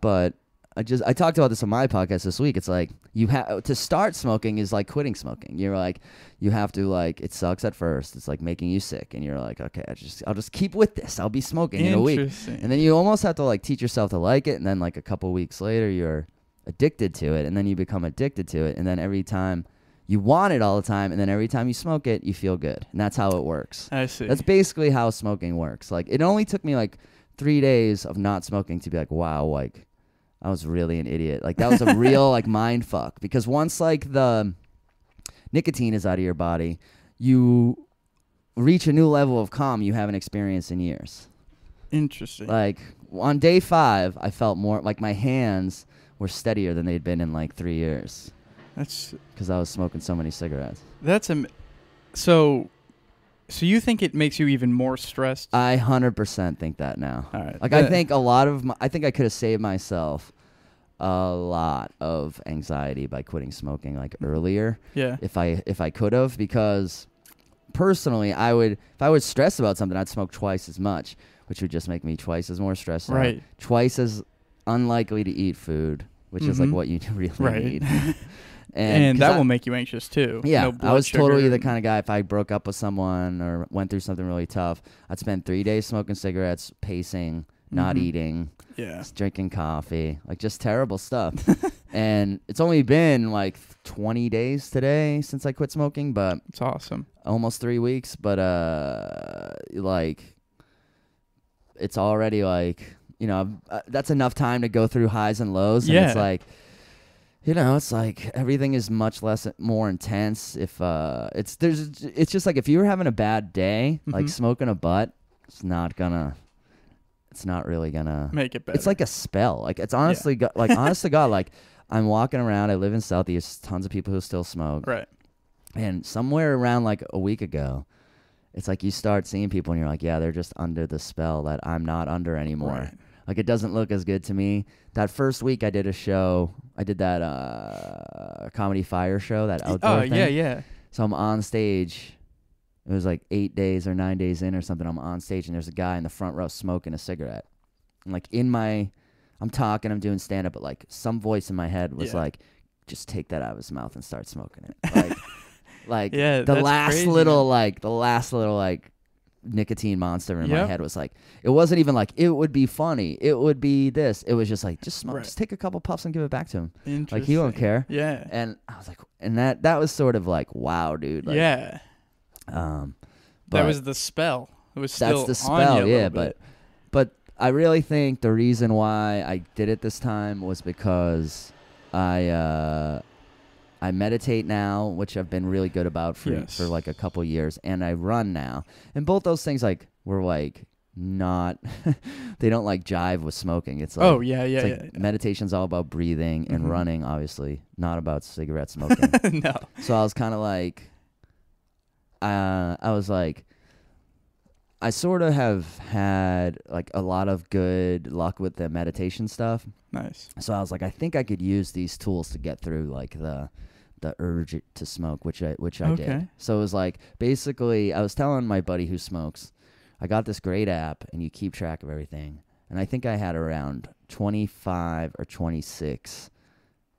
S3: But I talked about this on my podcast this week. It's like you have to start smoking is like quitting smoking. You're like, you have to like, it sucks at first. It's like making you sick, and you're like, okay, I'll just keep with this. I'll be smoking in a week, and then you almost have to like teach yourself to like it, and then like a couple weeks later, you're addicted to it, and then you become addicted to it, and then every time. You want it all the time, and then every time you smoke it, you feel good. And that's how it works.
S1: I see.
S3: That's basically how smoking works. Like, it only took me, like, 3 days of not smoking to be like, wow, like, I was really an idiot. Like, that was a real, like, mind fuck. Because once, like, the nicotine is out of your body, you reach a new level of calm you haven't experienced in years.
S1: Interesting.
S3: Like, on day 5, I felt more, like, my hands were steadier than they'd been in, like, 3 years.
S1: That's
S3: because I was smoking so many cigarettes.
S1: So you think it makes you even more stressed?
S3: I 100% think that now.
S1: All right.
S3: Like I think a lot of I think I could have saved myself a lot of anxiety by quitting smoking like earlier.
S1: Yeah.
S3: If I could have, because personally, if I was stressed about something, I'd smoke twice as much, which would just make me twice as more stressed out, twice as unlikely to eat food, which is like what you really need.
S1: And that will make you anxious too.
S3: Yeah,
S1: No
S3: I was
S1: sugar.
S3: totally the kind of guy, if I broke up with someone or went through something really tough, I'd spend 3 days smoking cigarettes, pacing, not eating, just drinking coffee, like just terrible stuff. And it's only been like 20 days today since I quit smoking, but
S1: it's awesome.
S3: Almost 3 weeks, but like it's already like, you know, that's enough time to go through highs and lows. And it's like, you know, it's like everything is much more intense. If it's just like if you were having a bad day, like smoking a butt, it's not really gonna
S1: make it better.
S3: It's like a spell. Like it's honestly, like honest to God, like I'm walking around. I live in Southeast. Tons of people who still smoke.
S1: Right.
S3: And somewhere around like a week ago, it's like you start seeing people and you're like, yeah, they're just under the spell that I'm not under anymore.
S1: Right.
S3: Like it doesn't look as good to me. That first week I did a show. I did that comedy fire show, that outdoor thing.
S1: Yeah.
S3: So I'm on stage. It was like 8 days or 9 days in or something. I'm on stage and there's a guy in the front row smoking a cigarette. And like I'm talking, I'm doing stand up, but like some voice in my head was like, just take that out of his mouth and start smoking it. Like the last little nicotine monster in my head was like, it wasn't even like it would be funny, it would be this, it was just like, just smoke, just take a couple puffs and give it back to him. Like he won't care. And I was like, and that was sort of like, wow, dude. Like,
S1: that was the spell. It was still
S3: that's the
S1: on
S3: spell.
S1: you a little bit.
S3: But I really think the reason why I did it this time was because I meditate now, which I've been really good about for like a couple years, and I run now. And both those things like were like not they don't like jive with smoking. It's like meditation's all about breathing, and running obviously not about cigarette smoking.
S1: No.
S3: So I was kind of like I sort of have had like a lot of good luck with the meditation stuff.
S1: Nice.
S3: So I was like, I think I could use these tools to get through like the urge to smoke, which I did. So it was like, basically I was telling my buddy who smokes, I got this great app and you keep track of everything. And I think I had around 25 or 26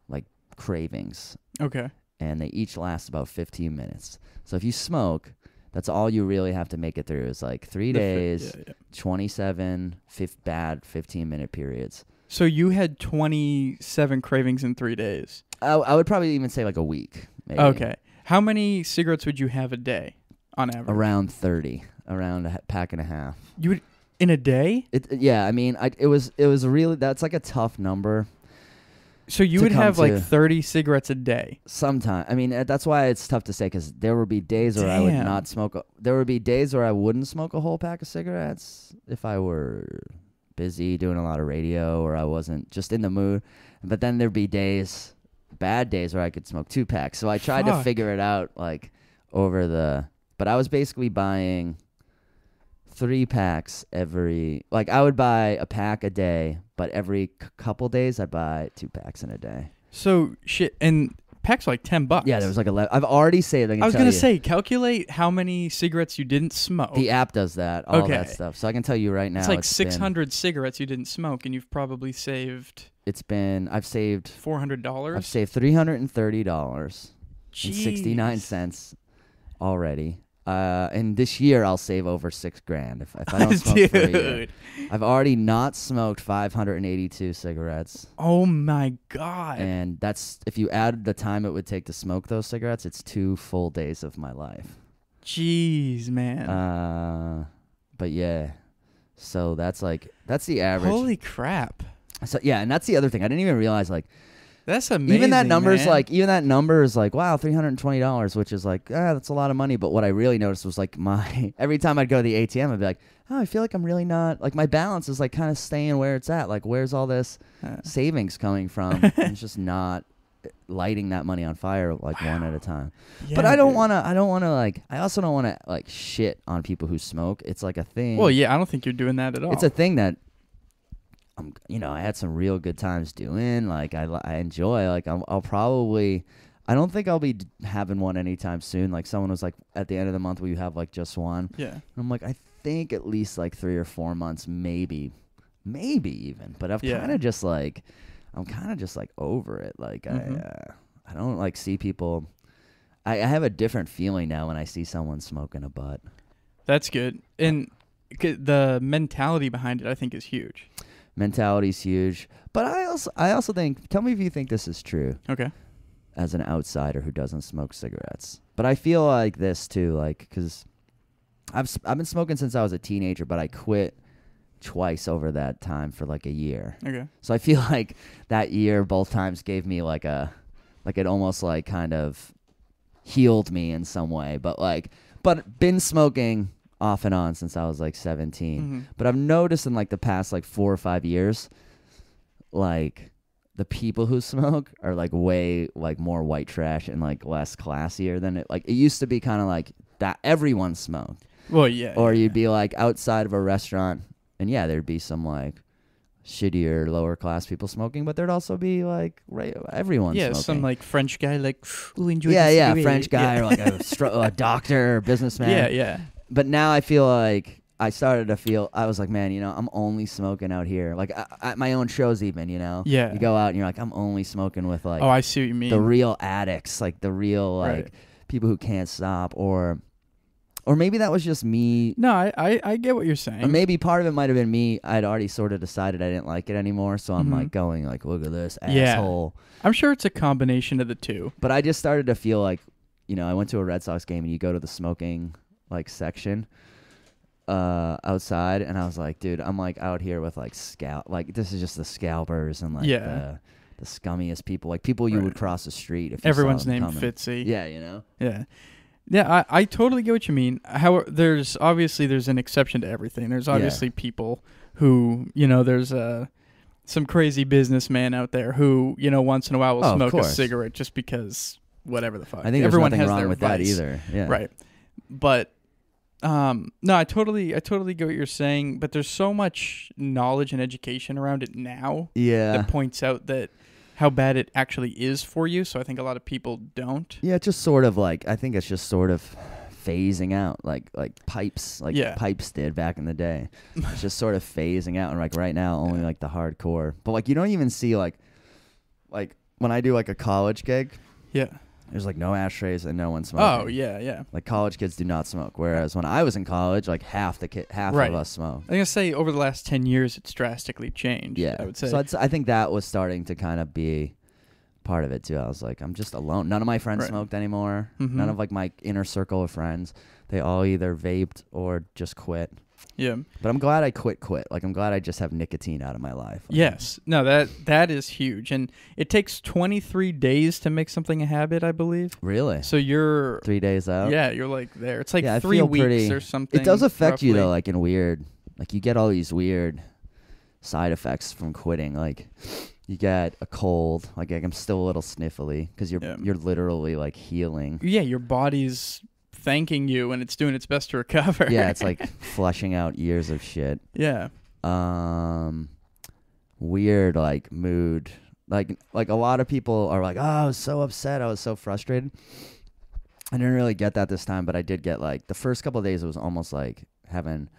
S3: like cravings.
S1: Okay.
S3: And they each last about 15 minutes. So if you smoke, that's all you really have to make it through is like 3 days, 27 bad 15-minute periods.
S1: So you had 27 cravings in 3 days.
S3: I would probably even say like a week. Maybe.
S1: Okay. How many cigarettes would you have a day on average?
S3: Around 30, around a pack and a half.
S1: You would in a day?
S3: Yeah, I mean, it was really, that's like a tough number.
S1: So you would have like 30 cigarettes a day.
S3: Sometime. I mean, that's why it's tough to say, because there would be days where I would not smoke. There would be days where I wouldn't smoke a whole pack of cigarettes if I were busy doing a lot of radio or I wasn't just in the mood. But then there'd be bad days where I could smoke 2 packs. So I tried to figure it out like but I was basically buying 3 packs like I would buy a pack a day, but every couple days I'd buy 2 packs in a day.
S1: So shit, and packs are like $10.
S3: Yeah, there was like 11. I've already saved.
S1: I was gonna say, calculate how many cigarettes you didn't smoke.
S3: The app does that, all that stuff. So I can tell you right now,
S1: it's like 600 cigarettes you didn't smoke, and you've probably saved.
S3: I've saved
S1: $400.
S3: I've saved $330.69 already. And this year I'll save over $6,000 if I don't smoke for a year. I've already not smoked 582 cigarettes.
S1: Oh my God.
S3: And that's, if you add the time it would take to smoke those cigarettes, it's 2 full days of my life.
S1: Jeez, man.
S3: But yeah. So that's the average.
S1: Holy crap.
S3: So yeah, and that's the other thing. I didn't even realize like
S1: that's amazing.
S3: Even that number is
S1: man.
S3: like wow, $320, which is like that's a lot of money. But what I really noticed was like every time I'd go to the ATM, I'd be like, oh, I feel like I'm really not like my balance is like kind of staying where it's at. Like where's all this savings coming from? And it's just not lighting that money on fire like one at a time. Yeah, but I also don't want to like shit on people who smoke. It's like a thing.
S1: Well, yeah, I don't think you're doing that at all.
S3: It's a thing that I had some real good times doing. Like I enjoy. Like I'll probably. I don't think I'll be having one anytime soon. Like someone was like, at the end of the month, will you have like just one?
S1: Yeah.
S3: And I'm like, I think at least like 3 or 4 months, maybe even. But I'm kind of just like over it. Like I don't like see people. I have a different feeling now when I see someone smoking a butt.
S1: That's good. And the mentality behind it, I think, is huge.
S3: Mentality's huge. But I also think, tell me if you think this is true.
S1: Okay.
S3: As an outsider who doesn't smoke cigarettes. But I feel like this too, like, because I've been smoking since I was a teenager, but I quit twice over that time for like a year.
S1: Okay.
S3: So I feel like that year, both times gave me like it almost like kind of healed me in some way. But been smoking off and on since I was like 17.
S1: Mm-hmm.
S3: But I've noticed in like the past like 4 or 5 years, like, the people who smoke are like way like more white trash and like less classier than it. Like it used to be kind of like that everyone smoked.
S1: Well, yeah.
S3: Or you'd be like outside of a restaurant and there'd be some like shittier lower class people smoking, but there'd also be like everyone smoking.
S1: Some like French guy like, ooh, enjoy the
S3: Yeah,
S1: cigarette.
S3: French guy or like a doctor or businessman.
S1: Yeah.
S3: But now I feel like I was like, man, I'm only smoking out here. Like, at my own shows even,
S1: Yeah.
S3: You go out and you're like, I'm only smoking with, like,
S1: oh, I see what you mean.
S3: the real addicts, like, the real, like, people who can't stop. Or maybe that was just me.
S1: No, I get what you're saying.
S3: Or maybe part of it might have been me. I'd already sort of decided I didn't like it anymore. So I'm, like, going, like, look at this asshole.
S1: I'm sure it's a combination of the two.
S3: But I just started to feel like, I went to a Red Sox game and you go to the smoking, like, section outside, and I was like, dude, I'm like out here with like this is just the scalpers and like the scummiest people, like people you would cross the street if you
S1: everyone's
S3: saw them
S1: named
S3: coming.
S1: Fitzy.
S3: Yeah.
S1: I totally get what you mean. However, there's an exception to everything. There's obviously people who, there's some crazy businessman out there who, once in a while will smoke a cigarette just because whatever the fuck.
S3: I think
S1: everyone
S3: there's nothing
S1: has
S3: wrong
S1: their
S3: with
S1: vice.
S3: that either. Yeah.
S1: Right. But no, I totally get what you're saying, but there's so much knowledge and education around it now that points out that how bad it actually is for you. So I think a lot of people don't.
S3: Yeah, it's just sort of like, I think it's just sort of phasing out like pipes, pipes did back in the day. It's just sort of phasing out, and like right now only like the hardcore. But like you don't even see like when I do like a college gig.
S1: Yeah.
S3: There's like no ashtrays and no one smoking.
S1: Oh yeah.
S3: Like college kids do not smoke, whereas when I was in college, like half of us smoked.
S1: I'm gonna say over the last 10 years, it's drastically changed.
S3: Yeah,
S1: I would say.
S3: So I think that was starting to kind of be part of it too. I was like, I'm just alone. None of my friends smoked anymore.
S1: Mm-hmm.
S3: None of like my inner circle of friends. They all either vaped or just quit.
S1: Yeah.
S3: But I'm glad I quit. Like, I'm glad I just have nicotine out of my life.
S1: Yes. No, that is huge. And it takes 23 days to make something a habit, I believe.
S3: Really?
S1: So you're
S3: 3 days out?
S1: Yeah, you're like there. It's like
S3: I
S1: 3
S3: feel
S1: weeks or something.
S3: It does affect
S1: roughly.
S3: you, though, like in weird. Like, you get all these weird side effects from quitting. Like, you get a cold. Like I'm still a little sniffly because you're literally, like, healing.
S1: Yeah, your body's thanking you and it's doing its best to recover.
S3: Yeah, it's like flushing out years of shit.
S1: Yeah.
S3: Weird like mood. Like a lot of people are like, "Oh, I was so upset. I was so frustrated." I didn't really get that this time, but I did get like the first couple of days it was almost like having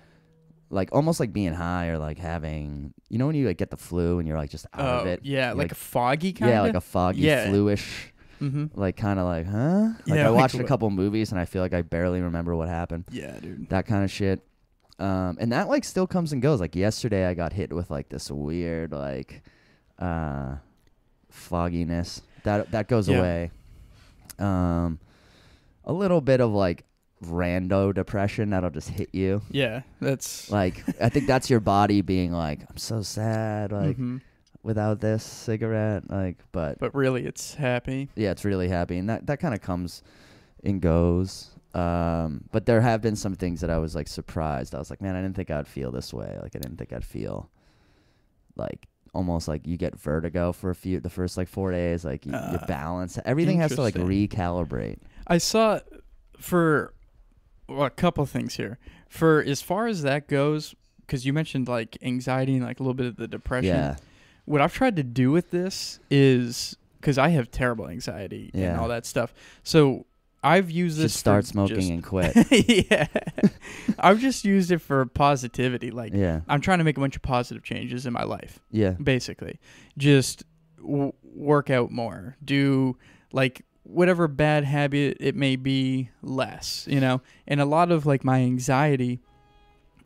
S3: almost like being high or like having, when you like get the flu and you're like just out of it.
S1: Yeah, like a foggy kind of.
S3: Yeah, like a foggy flu-ish.
S1: Mm-hmm.
S3: Like kind of like, huh? Like I watched a couple movies and I feel like I barely remember what happened.
S1: Yeah, dude.
S3: That kind of shit. And that like still comes and goes. Like yesterday I got hit with like this weird like fogginess. That goes away. A little bit of like rando depression that'll just hit you.
S1: Yeah, that's
S3: like I think that's your body being like, I'm so sad, like without this cigarette, like but
S1: really it's happy.
S3: Yeah, it's really happy, and that kind of comes and goes. But there have been some things that I was like surprised. I was like, man, I didn't think I'd feel this way. Like I didn't think I'd feel like almost like you get vertigo for the first like 4 days, like your balance, everything has to like recalibrate.
S1: I saw for a couple things here. For as far as that goes, because you mentioned like anxiety and like a little bit of the depression.
S3: Yeah.
S1: What I've tried to do with this is, because I have terrible anxiety and all that stuff. So I've used this.
S3: Just start smoking and quit.
S1: Yeah. I've just used it for positivity. Like,
S3: Yeah.
S1: I'm trying to make a bunch of positive changes in my life.
S3: Yeah.
S1: Basically. Just work out more. Do like whatever bad habit it may be less, you know? And a lot of like my anxiety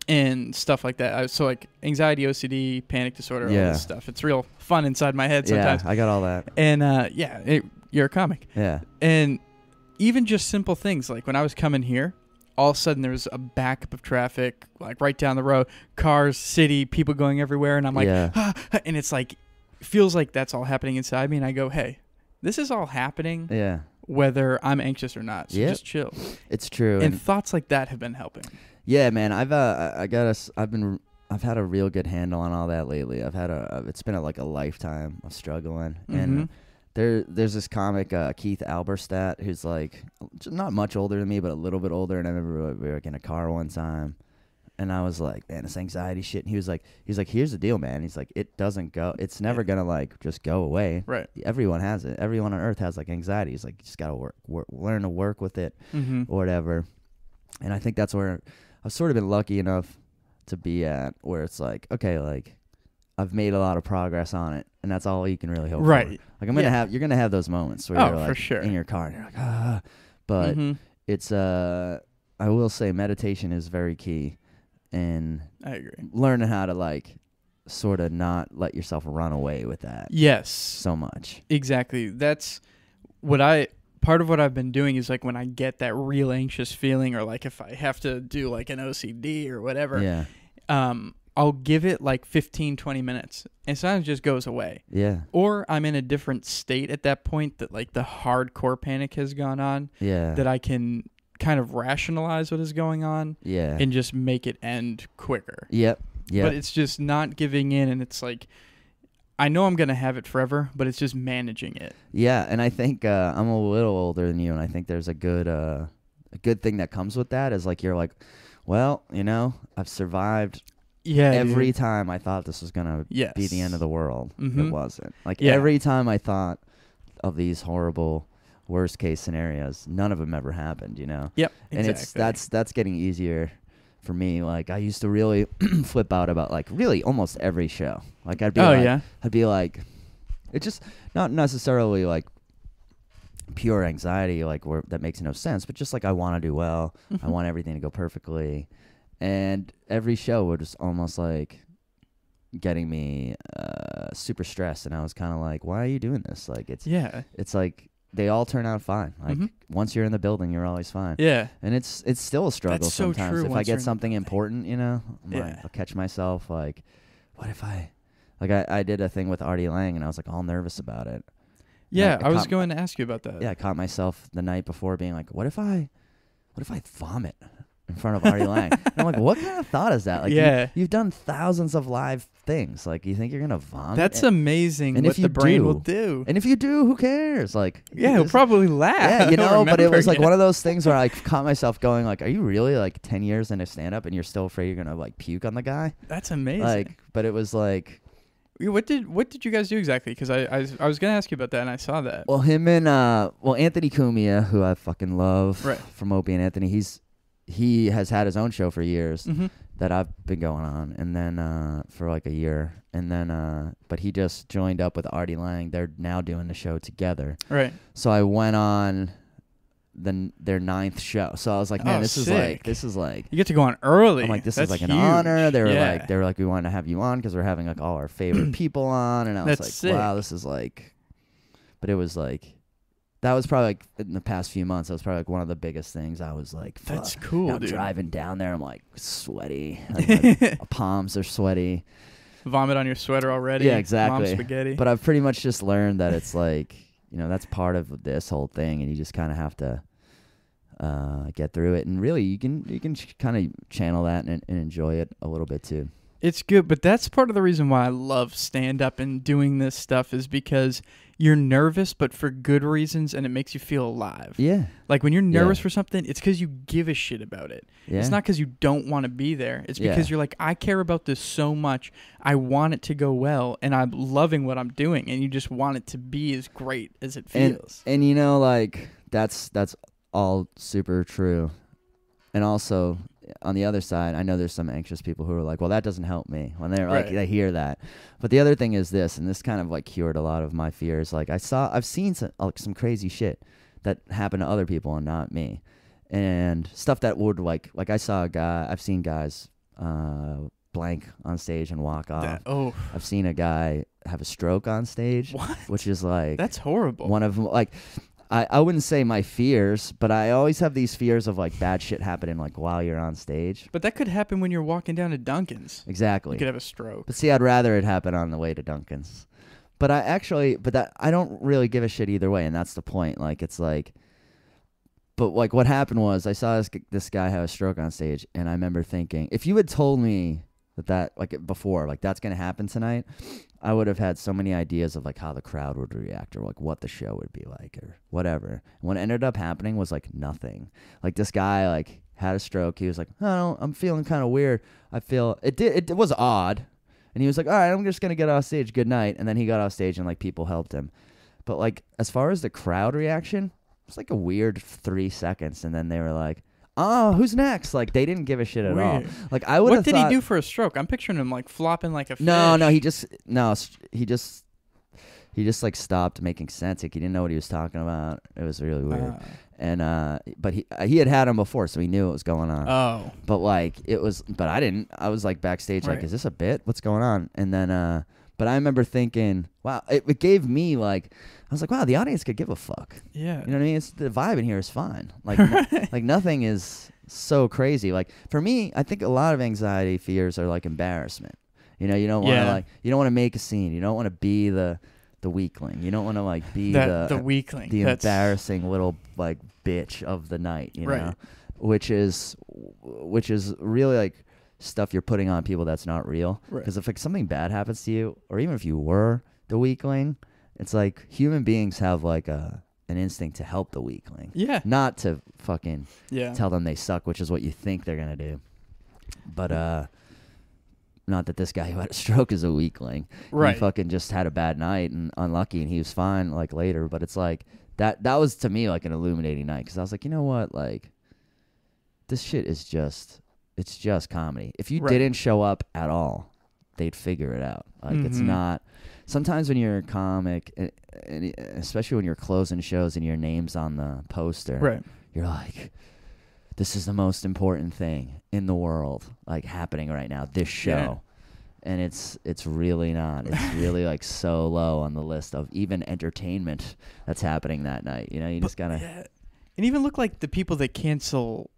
S1: and stuff like that. So like anxiety, OCD, panic disorder, all this stuff. It's real fun inside my head sometimes.
S3: Yeah, I got all that.
S1: And you're a comic.
S3: Yeah.
S1: And even just simple things like when I was coming here, all of a sudden there was a backup of traffic, like right down the road, cars, city, people going everywhere, and I'm like, and it's like, feels like that's all happening inside me, and I go, hey, this is all happening.
S3: Yeah.
S1: Whether I'm anxious or not, so just chill.
S3: It's true.
S1: And thoughts like that have been helping.
S3: Yeah, man. I've had a real good handle on all that lately. It's been like a lifetime of struggling. And there's this comic, Keith Alberstadt, who's like not much older than me, but a little bit older. And I remember we were like in a car one time, and I was like, man, this anxiety shit. And he was like, here's the deal, man. He's like, it doesn't go. It's never gonna like just go away.
S1: Right.
S3: Everyone has it. Everyone on earth has like anxiety. He's like, you just gotta learn to work with it or whatever. And I think that's where I've sort of been lucky enough to be at, where it's like, okay, like I've made a lot of progress on it, and that's all you can really hope for. Like you're gonna have those moments where you're like
S1: for sure.
S3: in your car and you're like, ah. But it's I will say meditation is very key, and
S1: I agree.
S3: Learning how to like sort of not let yourself run away with that.
S1: Yes.
S3: So much.
S1: Exactly. That's part of what I've been doing is like when I get that real anxious feeling, or like if I have to do like an OCD or whatever, I'll give it like 15, 20 minutes, and sometimes it just goes away.
S3: Yeah.
S1: Or I'm in a different state at that point that like the hardcore panic has gone on.
S3: Yeah.
S1: That I can kind of rationalize what is going on.
S3: Yeah.
S1: And just make it end quicker.
S3: Yep. Yeah.
S1: But it's just not giving in, and it's like, I know I'm going to have it forever, but it's just managing it.
S3: Yeah, and I think I'm a little older than you, and I think there's a good thing that comes with that is like you're like, well, you know, I've survived every time I thought this was going to be the end of the world. It wasn't. Like every time I thought of these horrible worst case scenarios, none of them ever happened, you know?
S1: Yep,
S3: and that's getting easier for me. Like I used to really flip out about like really almost every show. Like I'd be like, it's just not necessarily like pure anxiety, like where that makes no sense, but just like I want to do well. I want everything to go perfectly, and every show would just almost like getting me super stressed, and I was kind of like, why are you doing this? Like it's like they all turn out fine. Like once you're in the building, you're always fine. Yeah. And it's still a struggle
S1: That's so
S3: sometimes.
S1: true.
S3: If I get something important, you know, I'll catch myself like, what if I did a thing with Artie Lang, and I was like all nervous about it.
S1: Yeah, I was going to ask you about that.
S3: Yeah, I caught myself the night before being like, what if I vomit in front of Artie Lang? And I'm like, what kind of thought is that? Like, you've done thousands of live things. Like, you think you're gonna vomit?
S1: That's amazing. What the brain will do.
S3: And if you do, who cares? Like,
S1: he'll probably laugh.
S3: Yeah, you know. But it was like one of those things where I caught myself going like, are you really like 10 years into stand up and you're still afraid you're gonna like puke on the guy?
S1: That's amazing.
S3: Like, but it was like.
S1: What did you guys do exactly? Because I was gonna ask you about that, and I saw that.
S3: Well, him and Anthony Cumia, who I fucking love, from Opie and Anthony, he has had his own show for years that I've been going on, and then for like a year, and then but he just joined up with Artie Lang. They're now doing the show together. Right. So I went on their 9th show. So I was like, man, this is like
S1: you get to go on early.
S3: I'm like, this is like an honor. They were like, we want to have you on because we're having like all our favorite people on, and I was like, sick. Wow, this is like. But it was like, that was probably like in the past few months. That was probably like one of the biggest things. I was like, fuck.
S1: That's cool.
S3: I'm driving down there. I'm like sweaty. Like, my palms are sweaty.
S1: Vomit on your sweater already.
S3: Yeah, exactly.
S1: Mom spaghetti.
S3: But I've pretty much just learned that it's like, you know, that's part of this whole thing, and you just kind of have to get through it. And really, you can kind of channel that and enjoy it a little bit too.
S1: It's good, but that's part of the reason why I love stand-up and doing this stuff is because you're nervous, but for good reasons, and it makes you feel alive.
S3: Yeah.
S1: Like when you're nervous
S3: Yeah.
S1: for something, it's because you give a shit about it.
S3: Yeah.
S1: It's not because you don't want to be there. It's because you're like, I care about this so much. I want it to go well, and I'm loving what I'm doing, and you just want it to be as great as it feels.
S3: And you know, like that's all super true. And also, on the other side, I know there's some anxious people who are like, well, that doesn't help me when they're like,
S1: Right.
S3: they hear that. But the other thing is this, and this kind of like cured a lot of my fears. Like I've seen some crazy shit that happened to other people and not me. And stuff that would like I saw a guy, I've seen guys blank on stage and walk off. I've seen a guy have a stroke on stage.
S1: What?
S3: Which is like,
S1: That's horrible.
S3: one of like, I wouldn't say my fears, but I always have these fears of like bad shit happening like while you're on stage.
S1: But that could happen when you're walking down to Dunkin's.
S3: Exactly.
S1: You could have a stroke.
S3: But see, I'd rather it happen on the way to Dunkin's. But I don't really give a shit either way, and that's the point. Like it's like, but like what happened was I saw this guy have a stroke on stage, and I remember thinking, if you had told me that like before, like that's gonna happen tonight, I would have had so many ideas of like how the crowd would react or like what the show would be like or whatever. And what ended up happening was like nothing. Like this guy like had a stroke. He was like, oh, I'm feeling kind of weird. It was odd. And he was like, all right, I'm just going to get off stage. Good night. And then he got off stage and like people helped him. But like as far as the crowd reaction, it's like a weird 3 seconds. And then they were like, oh, who's next? Like they didn't give a shit at all.
S1: Weird.
S3: Like I would have
S1: What did he do for a stroke? I'm picturing him like flopping like a fish.
S3: No, he just like stopped making sense. Like he didn't know what he was talking about. It was really weird. But he had him before, so he knew what was going on.
S1: Oh.
S3: But I didn't. I was like backstage, like,
S1: Right.
S3: is this a bit? What's going on? And then, but I remember thinking, wow, it gave me like, I was like, wow, the audience could give a fuck.
S1: Yeah.
S3: You know what I mean? The vibe in here is fine. Like, like nothing is so crazy. Like for me, I think a lot of anxiety fears are like embarrassment. You know, you don't want to make a scene. You don't want to be the weakling. You don't want to like be
S1: the weakling.
S3: the
S1: That's
S3: embarrassing little like bitch of the night. You know, which is really like stuff you're putting on people that's not real.
S1: Right.
S3: Because if like something bad happens to you, or even if you were the weakling, it's like human beings have like an instinct to help the weakling.
S1: Yeah.
S3: Not to fucking
S1: Yeah.
S3: tell them they suck, which is what you think they're gonna do. But not that this guy who had a stroke is a weakling.
S1: Right.
S3: He fucking just had a bad night and unlucky, and he was fine like later. But it's like that was to me like an illuminating night, because I was like, you know what, like this shit is just comedy. If you didn't show up at all, they'd figure it out. Like it's not. Sometimes when you're a comic, and especially when you're closing shows and your name's on the poster, you're like, this is the most important thing in the world, like happening right now, this show. And it's really not. It's really like so low on the list of even entertainment that's happening that night. You know, you just gotta.
S1: Yeah. And even look like the people that cancel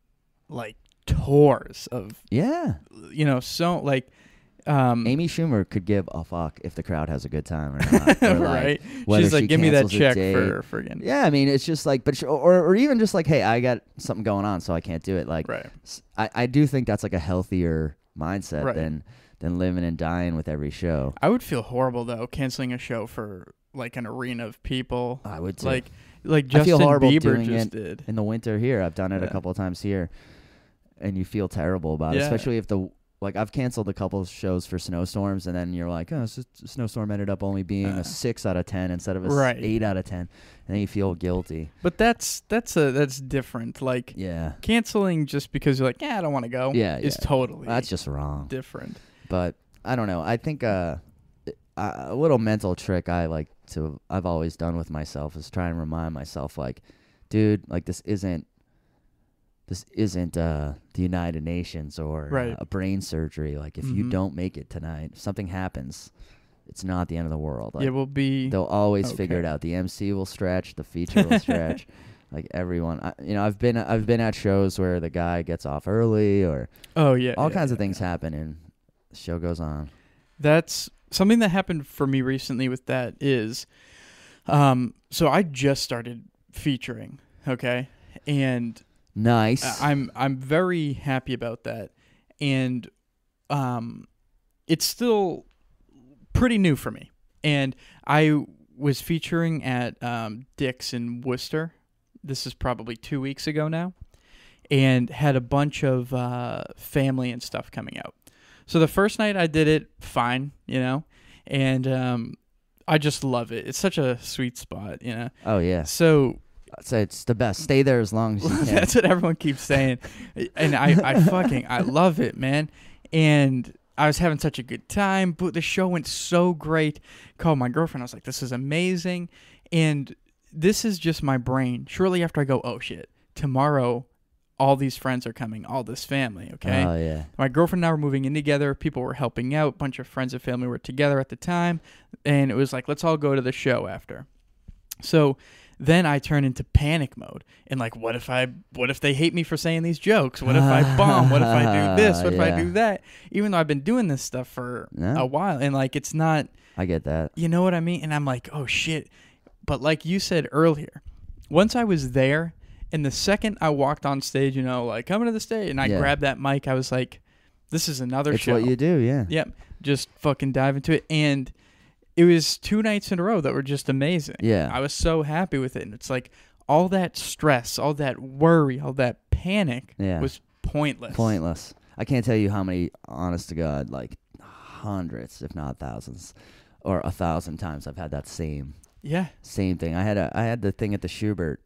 S1: like tours of.
S3: Yeah.
S1: You know, so like.
S3: Amy Schumer could give a fuck if the crowd has a good time or not. Or like, whether
S1: She's like,
S3: she
S1: give me that
S3: cancels a
S1: check
S3: date.
S1: for friggin'.
S3: Yeah, I mean, it's just like, but or even just like, hey, I got something going on, so I can't do it. Like, I do think that's like a healthier mindset than living and dying with every show.
S1: I would feel horrible though canceling a show for like an arena of people.
S3: I would too.
S1: Like
S3: I
S1: Justin
S3: feel horrible
S1: Bieber
S3: doing
S1: just
S3: it
S1: did
S3: in the winter here. I've done it a couple of times here, and you feel terrible about it, especially if like I've canceled a couple of shows for snowstorms, and then you're like, oh, snowstorm ended up only being a 6 out of 10 instead of a 8 out of 10, and then you feel guilty.
S1: But that's different. Like canceling just because you're like, I don't want to go. Is totally
S3: that's just wrong.
S1: Different.
S3: But I don't know. I think a little mental trick I've always done with myself is try and remind myself, like, dude, like this isn't the United Nations or a brain surgery. Like if you don't make it tonight, if something happens, it's not the end of the world. Like, they'll always figure it out. The MC will stretch, the feature will stretch. Like everyone, I've been at shows where the guy gets off early or all kinds of things happen and the show goes on.
S1: That's something that happened for me recently with that is, so I just started featuring, and
S3: nice.
S1: I'm very happy about that, and it's still pretty new for me. And I was featuring at Dick's in Worcester. This is probably 2 weeks ago now. And had a bunch of family and stuff coming out. So the first night I did it fine, and I just love it. It's such a sweet spot,
S3: Oh, yeah.
S1: So
S3: It's the best. Stay there as long as you can.
S1: that's what everyone keeps saying. And I love it, man. And I was having such a good time. But the show went so great. Called my girlfriend. I was like, this is amazing. And this is just my brain. Shortly after I go, oh, shit, tomorrow all these friends are coming, all this family, okay?
S3: Oh, yeah.
S1: My girlfriend and I were moving in together. People were helping out. A bunch of friends and family were together at the time. And it was like, let's all go to the show after. So then I turn into panic mode. And like, what if they hate me for saying these jokes? What if I bomb? What if I do this? What if I do that? Even though I've been doing this stuff for a while. And like, it's not.
S3: I get that.
S1: You know what I mean? And I'm like, oh, shit. But like you said earlier, once I was there, and the second I walked on stage, like coming to the stage, and I grabbed that mic, I was like, this is another show.
S3: It's what you do, yeah.
S1: Yep. Just fucking dive into it. And it was 2 nights in a row that were just amazing.
S3: Yeah.
S1: I was so happy with it. And it's like all that stress, all that worry, all that panic was pointless.
S3: Pointless. I can't tell you how many, honest to God, like hundreds, if not thousands, or 1,000 times I've had that same thing. I had the thing at the Schubert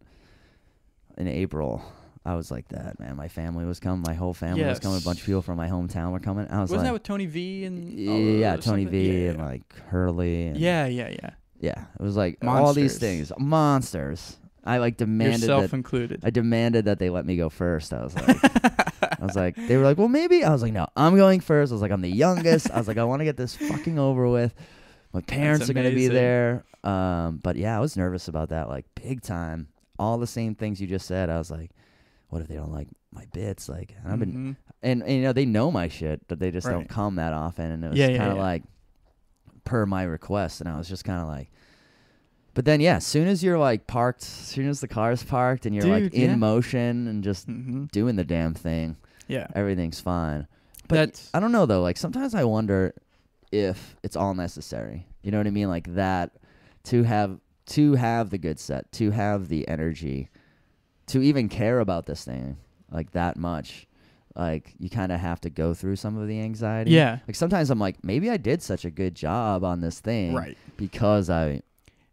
S3: in April. I was like that, man. My family was coming. My whole family was coming. A bunch of people from my hometown were coming.
S1: Wasn't that with Tony V and
S3: Tony V and like Hurley. And
S1: Yeah.
S3: It was like
S1: Monsters.
S3: all these things. Monsters. I like demanded
S1: yourself included.
S3: I demanded that they let me go first. I was like, they were like, well, maybe. I was like, no, I'm going first. I was like, I'm the youngest. I was like, I want to get this fucking over with. My parents are going to be there. But yeah, I was nervous about that, like big time. All the same things you just said. I was like, what if they don't like my bits? Like, and I've been, and they know my shit, but they just don't come that often. And it was kind of like per my request. And I was just kind of like, but then, as soon as you're like parked, as soon as the car's parked and you're like in motion and just doing the damn thing, everything's fine. But I don't know though. Like sometimes I wonder if it's all necessary. You know what I mean? Like that to have the good set, to have the energy, to even care about this thing like that much. Like you kind of have to go through some of the anxiety.
S1: Yeah.
S3: Like sometimes I'm like, maybe I did such a good job on this thing,
S1: right?
S3: Because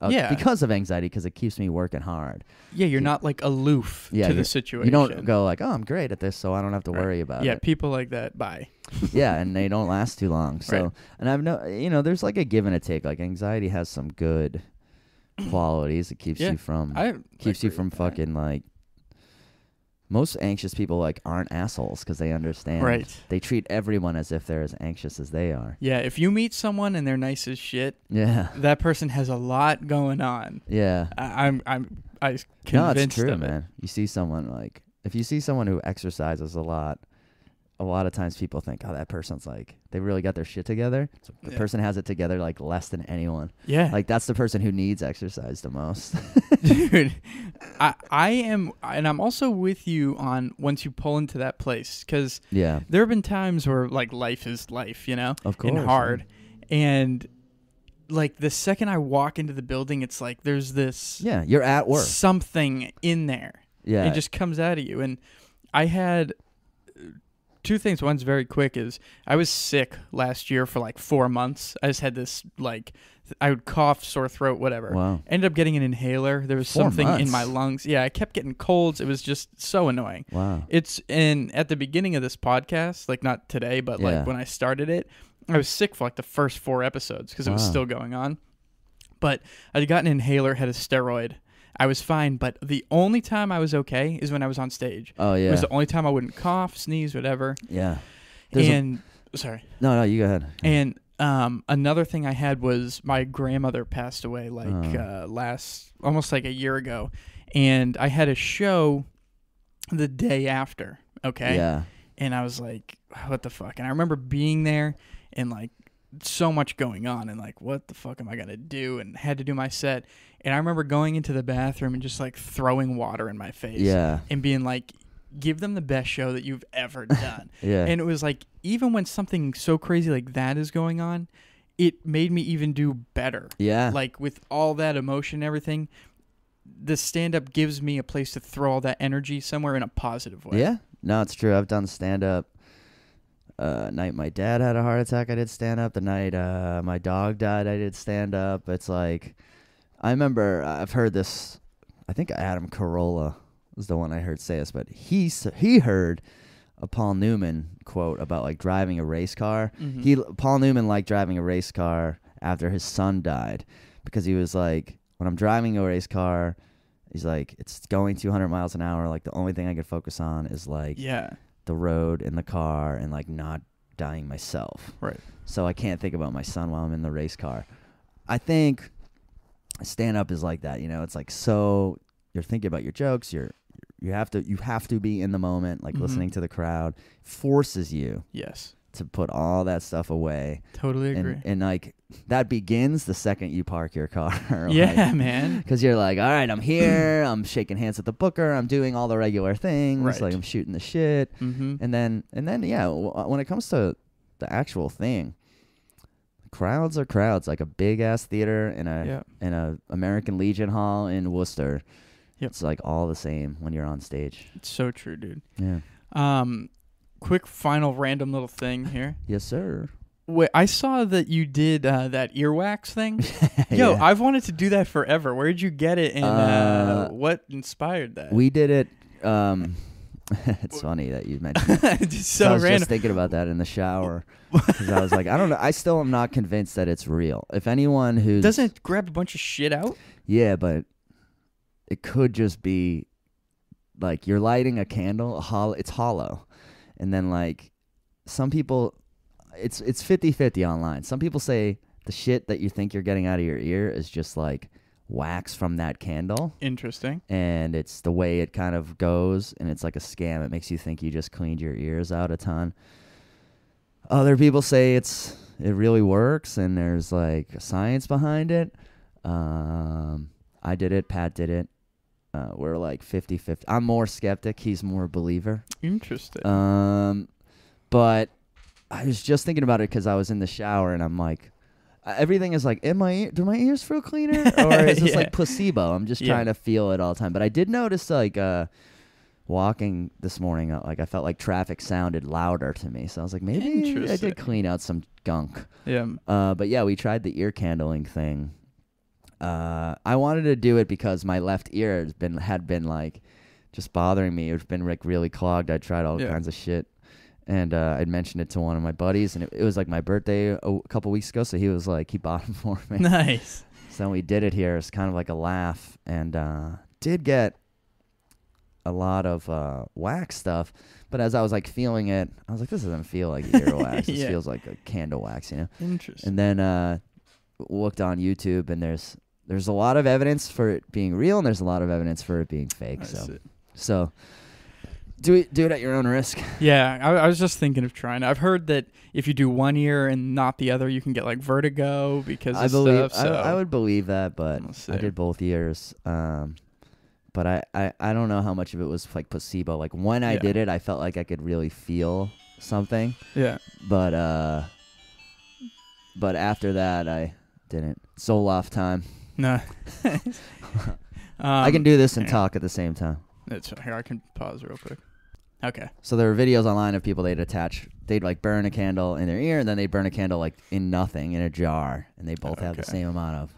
S3: because of anxiety, because it keeps me working hard. Yeah,
S1: you're not like aloof to the situation.
S3: You don't go like, oh, I'm great at this, so I don't have to worry about it.
S1: Yeah, people like that, bye.
S3: Yeah, and they don't last too long. So, and I've there's like a give and a take. Like anxiety has some good qualities. It keeps you from fucking like. Most anxious people like aren't assholes because they understand.
S1: Right.
S3: They treat everyone as if they're as anxious as they are.
S1: Yeah. If you meet someone and they're nice as shit, that person has a lot going on.
S3: Yeah.
S1: I convinced
S3: No, it's true,
S1: of
S3: man. You see someone like if you see someone who exercises a lot of times people think, oh, that person's like they really got their shit together. So the person has it together like less than anyone. Yeah. Like that's the person who needs exercise the most.
S1: Dude, I am, and I'm also with you on once you pull into that place, because there have been times where like life is life,
S3: of course,
S1: and hard, and like the second I walk into the building, it's like there's this
S3: you're at work,
S1: something in there, it just comes out of you. And I had 2 things. One's very quick is I was sick last year for like 4 months. I just had this like I would cough, sore throat, whatever.
S3: Wow.
S1: Ended up getting an inhaler. There was
S3: 4
S1: something
S3: months.
S1: in my lungs. Yeah, I kept getting colds. It was just so annoying.
S3: Wow.
S1: At the beginning of this podcast, like not today, but like when I started it, I was sick for like the first 4 episodes because it was still going on. But I got an inhaler, had a steroid. I was fine, but the only time I was okay is when I was on stage.
S3: Oh, yeah.
S1: It was the only time I wouldn't cough, sneeze, whatever.
S3: Yeah.
S1: Sorry.
S3: No, you go ahead.
S1: And another thing I had was my grandmother passed away almost like a year ago. And I had a show the day after, okay?
S3: Yeah.
S1: And I was like, what the fuck? And I remember being there and like so much going on and like, what the fuck am I going to do? And had to do my set. And I remember going into the bathroom and just like throwing water in my face.
S3: Yeah.
S1: And being like, give them the best show that you've ever done.
S3: Yeah.
S1: And it was like, even when something so crazy like that is going on, it made me even do better.
S3: Yeah.
S1: Like with all that emotion and everything, the stand-up gives me a place to throw all that energy somewhere in a positive way.
S3: Yeah. No, it's true. I've done stand-up. Night my dad had a heart attack, I did stand-up. The night my dog died, I did stand-up. It's like, I remember, I've heard this, I think Adam Carolla was the one I heard say this, but he heard a Paul Newman quote about like driving a race car. Paul Newman liked driving a race car after his son died, because he was like, when I'm driving a race car, he's like, it's going 200 miles an hour. Like the only thing I could focus on is like the road and the car and like not dying myself.
S1: Right. So
S3: I can't think about my son while I'm in the race car. I think stand up is like that, you know. It's like, so you're thinking about your jokes, you have to be in the moment, like listening to the crowd forces you to put all that stuff away.
S1: Totally agree.
S3: And like that begins the second you park your car.
S1: Yeah, man.
S3: Because you're like, all right, I'm here, I'm shaking hands with the booker, I'm doing all the regular things,
S1: right.
S3: like I'm shooting the shit. And then yeah, when it comes to the actual thing, crowds are crowds. Like a big ass theater in a American Legion Hall in Worcester. It's like all the same when you're on stage.
S1: It's so true, dude.
S3: Yeah.
S1: Quick final random little thing here.
S3: Yes, sir.
S1: Wait, I saw that you did that earwax thing. Yo, I've wanted to do that forever. Where did you get it, and what inspired that?
S3: We did it. It's funny that you mentioned it.
S1: It's so
S3: I was
S1: random.
S3: just thinking about that in the shower. Because I was like, I don't know. I still am not convinced that it's real. If anyone who's...
S1: Doesn't it grab a bunch of shit out?
S3: Yeah, but it could just be like you're lighting a candle. It's hollow. And then like some people... It's 50-50 online. Some people say the shit that you think you're getting out of your ear is just like wax from that candle.
S1: Interesting.
S3: And it's the way it kind of goes, and it's like a scam. It makes you think you just cleaned your ears out a ton. Other people say it really works, and there's like science behind it. I did it. Pat did it. We're like 50-50. I'm more skeptic. He's more believer.
S1: Interesting.
S3: But I was just thinking about it because I was in the shower, and I'm like, everything is like, do my ears feel cleaner? Or is this like placebo? I'm just trying to feel it all the time. But I did notice like walking this morning, like I felt like traffic sounded louder to me. So I was like, maybe I did clean out some gunk.
S1: Yeah.
S3: But yeah, we tried the ear candling thing. I wanted to do it because my left ear had been like just bothering me. It's been like really clogged. I tried all kinds of shit. And I'd mentioned it to one of my buddies, and it was like my birthday a couple weeks ago, so he was like, he bought them for me.
S1: Nice.
S3: So we did it here. It's kind of like a laugh, and did get a lot of wax stuff. But as I was like feeling it, I was like, this doesn't feel like ear wax. This feels like a candle wax, you know?
S1: Interesting.
S3: And then looked on YouTube, and there's a lot of evidence for it being real, and there's a lot of evidence for it being fake. So do it at your own risk.
S1: Yeah, I was just thinking of trying. I've heard that if you do one ear and not the other, you can get like vertigo because of stuff. So
S3: I would believe that, but I did both ears. But I don't know how much of it was like placebo. Like when I did it, I felt like I could really feel something.
S1: Yeah.
S3: But after that, I didn't. Zoloft time.
S1: No.
S3: I can do this and talk at the same time.
S1: Here, I can pause real quick. Okay.
S3: So there were videos online of people they'd like burn a candle in their ear, and then they'd burn a candle like in nothing, in a jar, and they both have the same amount of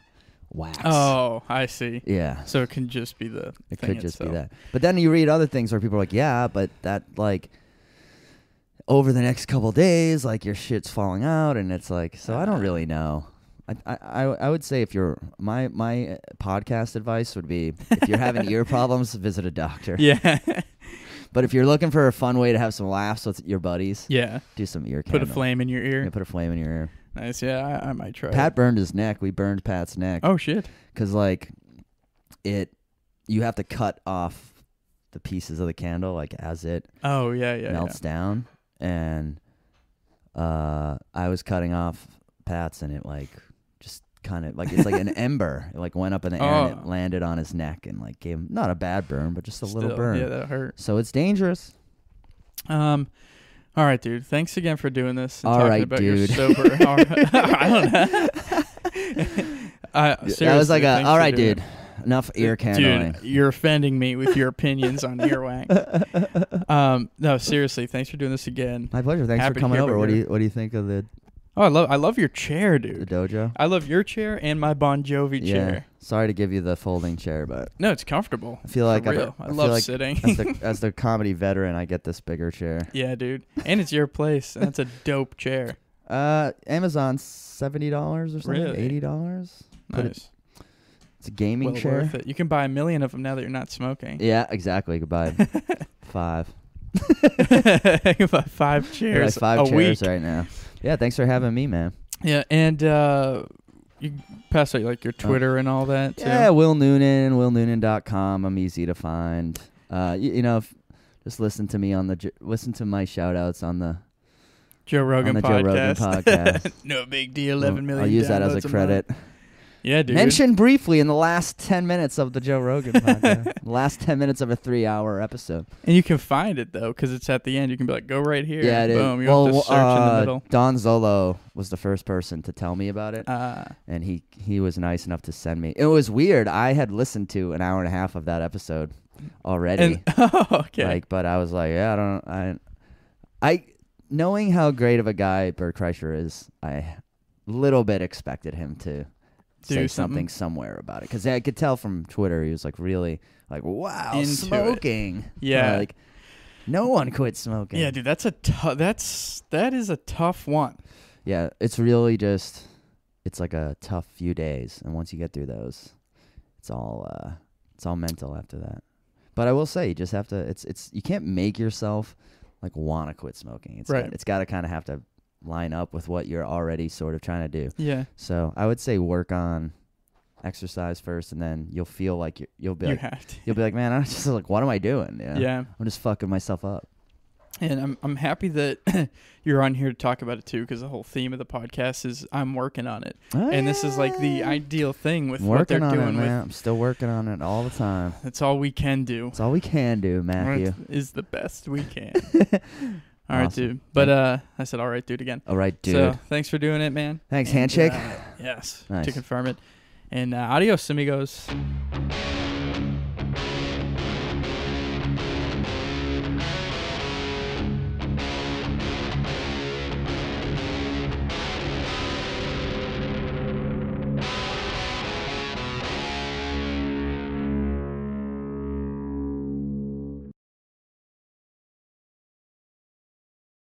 S3: wax.
S1: Oh, I see.
S3: Yeah.
S1: So it can just be the
S3: It
S1: thing
S3: could just be
S1: itself.
S3: that. But then you read other things where people are like, yeah, but that like over the next couple days, like your shit's falling out, and it's like, so I don't really know. I would say if you're my podcast advice would be if you're having ear problems, visit a doctor.
S1: Yeah.
S3: But if you're looking for a fun way to have some laughs with your buddies,
S1: do
S3: some ear
S1: Put
S3: candle.
S1: a flame in your ear.
S3: Yeah, put a flame in your ear.
S1: Nice. Yeah, I might try.
S3: Pat burned his neck. We burned Pat's neck.
S1: Oh shit.
S3: Because like you have to cut off the pieces of the candle like as it melts down, and I was cutting off Pat's, and it like just kind of like it's like an ember. It like went up in the air and it landed on his neck and like gave him not a bad burn, but just a little burn.
S1: Yeah, that hurt.
S3: So it's dangerous.
S1: All right, dude. Thanks again for doing this. And
S3: All
S1: talking
S3: right,
S1: about
S3: dude.
S1: Your sober. I don't know.
S3: That was like a all right, dude. Enough ear candling.
S1: Dude, you're offending me with your opinions on earwax. No, seriously, thanks for doing this again.
S3: My pleasure. Thanks
S1: Happy
S3: for
S1: to
S3: coming
S1: hear
S3: over.
S1: about
S3: What do you think of the
S1: Oh, I love your chair,
S3: the
S1: dude.
S3: dojo?
S1: I love your chair and my Bon Jovi chair.
S3: Yeah. Sorry to give you the folding chair, but
S1: No, it's comfortable.
S3: I feel like
S1: For real. I love sitting.
S3: as the comedy veteran, I get this bigger chair.
S1: Yeah, dude. And it's your place. And it's a dope chair.
S3: Amazon $70 or something,
S1: Really?
S3: $80.
S1: Nice.
S3: It's a gaming
S1: Well
S3: chair.
S1: worth it. You can buy 1 million of them now that you're not smoking.
S3: Yeah, exactly. Goodbye. 5.
S1: You can buy 5 chairs
S3: 5
S1: a
S3: chairs
S1: week.
S3: right now. Yeah, thanks for having me, man.
S1: Yeah, and you pass out like your Twitter and all that too.
S3: Yeah, Will Noonan, willnoonan.com. I'm easy to find. You know, just listen to me on listen to my shout outs on the
S1: Joe Rogan
S3: Joe Rogan podcast.
S1: No big deal. 11 million.
S3: I'll use that as a
S1: downloads
S3: credit.
S1: month. Yeah, dude.
S3: Mentioned briefly in the last 10 minutes of the Joe Rogan podcast. Last 10 minutes of a 3-hour episode.
S1: And you can find it though, because it's at the end. You can be like, go right here.
S3: Yeah, it is.
S1: Boom. You don't have to search in the middle.
S3: Don Zolo was the first person to tell me about it.
S1: Ah.
S3: And he was nice enough to send me. It was weird. I had listened to an hour and a half of that episode already.
S1: Okay.
S3: But I was like, yeah, I knowing how great of a guy Bert Kreischer is, I little bit expected him to say something somewhere about it, because I could tell from Twitter he was like really like, wow,
S1: Into
S3: smoking.
S1: it. Yeah.
S3: Like no one quit smoking.
S1: Yeah, dude, that is a tough one.
S3: Yeah, it's really just it's like a tough few days, and once you get through those, it's all mental after that. But I will say, you just have to. It's you can't make yourself like want to quit smoking. It's got to kind of have to line up with what you're already sort of trying to do.
S1: Yeah.
S3: So I would say work on exercise first, and then you'll feel like you'll be like, man, I'm just like, what am I doing? You know?
S1: Yeah.
S3: I'm just fucking myself up.
S1: And I'm happy that you're on here to talk about it too, because the whole theme of the podcast is I'm working on it, and this is like the ideal thing with what they're doing.
S3: I'm still working on it all the time.
S1: That's all we can do.
S3: It's all we can do, Matthew.
S1: Is the best we can. All right,
S3: Awesome.
S1: dude. But I said all right, dude, again.
S3: All right, dude.
S1: So thanks for doing it, man.
S3: Thanks,
S1: And,
S3: handshake.
S1: Yes,
S3: Nice.
S1: to confirm it. And adios, amigos.